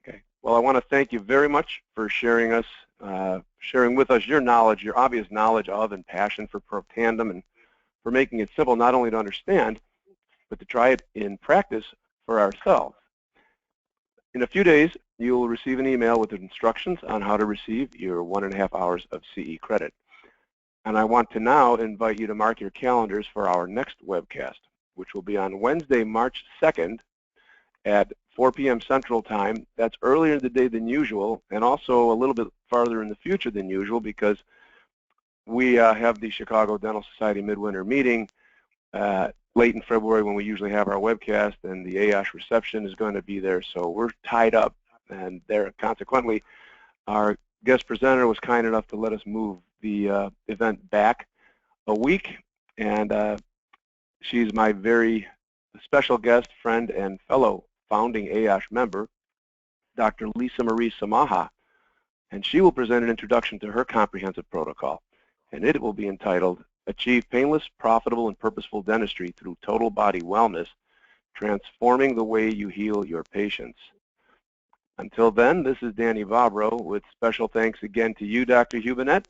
Okay. Well, I want to thank you very much for sharing with us your knowledge, your obvious knowledge of and passion for Protandim, and for making it simple not only to understand, but to try it in practice for ourselves. In a few days, you will receive an email with instructions on how to receive your 1.5 hours of CE credit. And I want to now invite you to mark your calendars for our next webcast, which will be on Wednesday, March 2nd at 4 p.m. Central Time. That's earlier in the day than usual, and also a little bit farther in the future than usual, because we have the Chicago Dental Society Midwinter Meeting late in February, when we usually have our webcast, and the AOSH reception is going to be there, so we're tied up. And there, consequently, our guest presenter was kind enough to let us move the event back a week, and she's my very special guest, friend, and fellow founding AOSH member, Dr. Lisa Marie Samaha, and she will present an introduction to her comprehensive protocol, and it will be entitled Achieve Painless, Profitable, and Purposeful Dentistry Through Total Body Wellness, Transforming the Way You Heal Your Patients. Until then, this is Danny Vobro with special thanks again to you, Dr. Hubenette,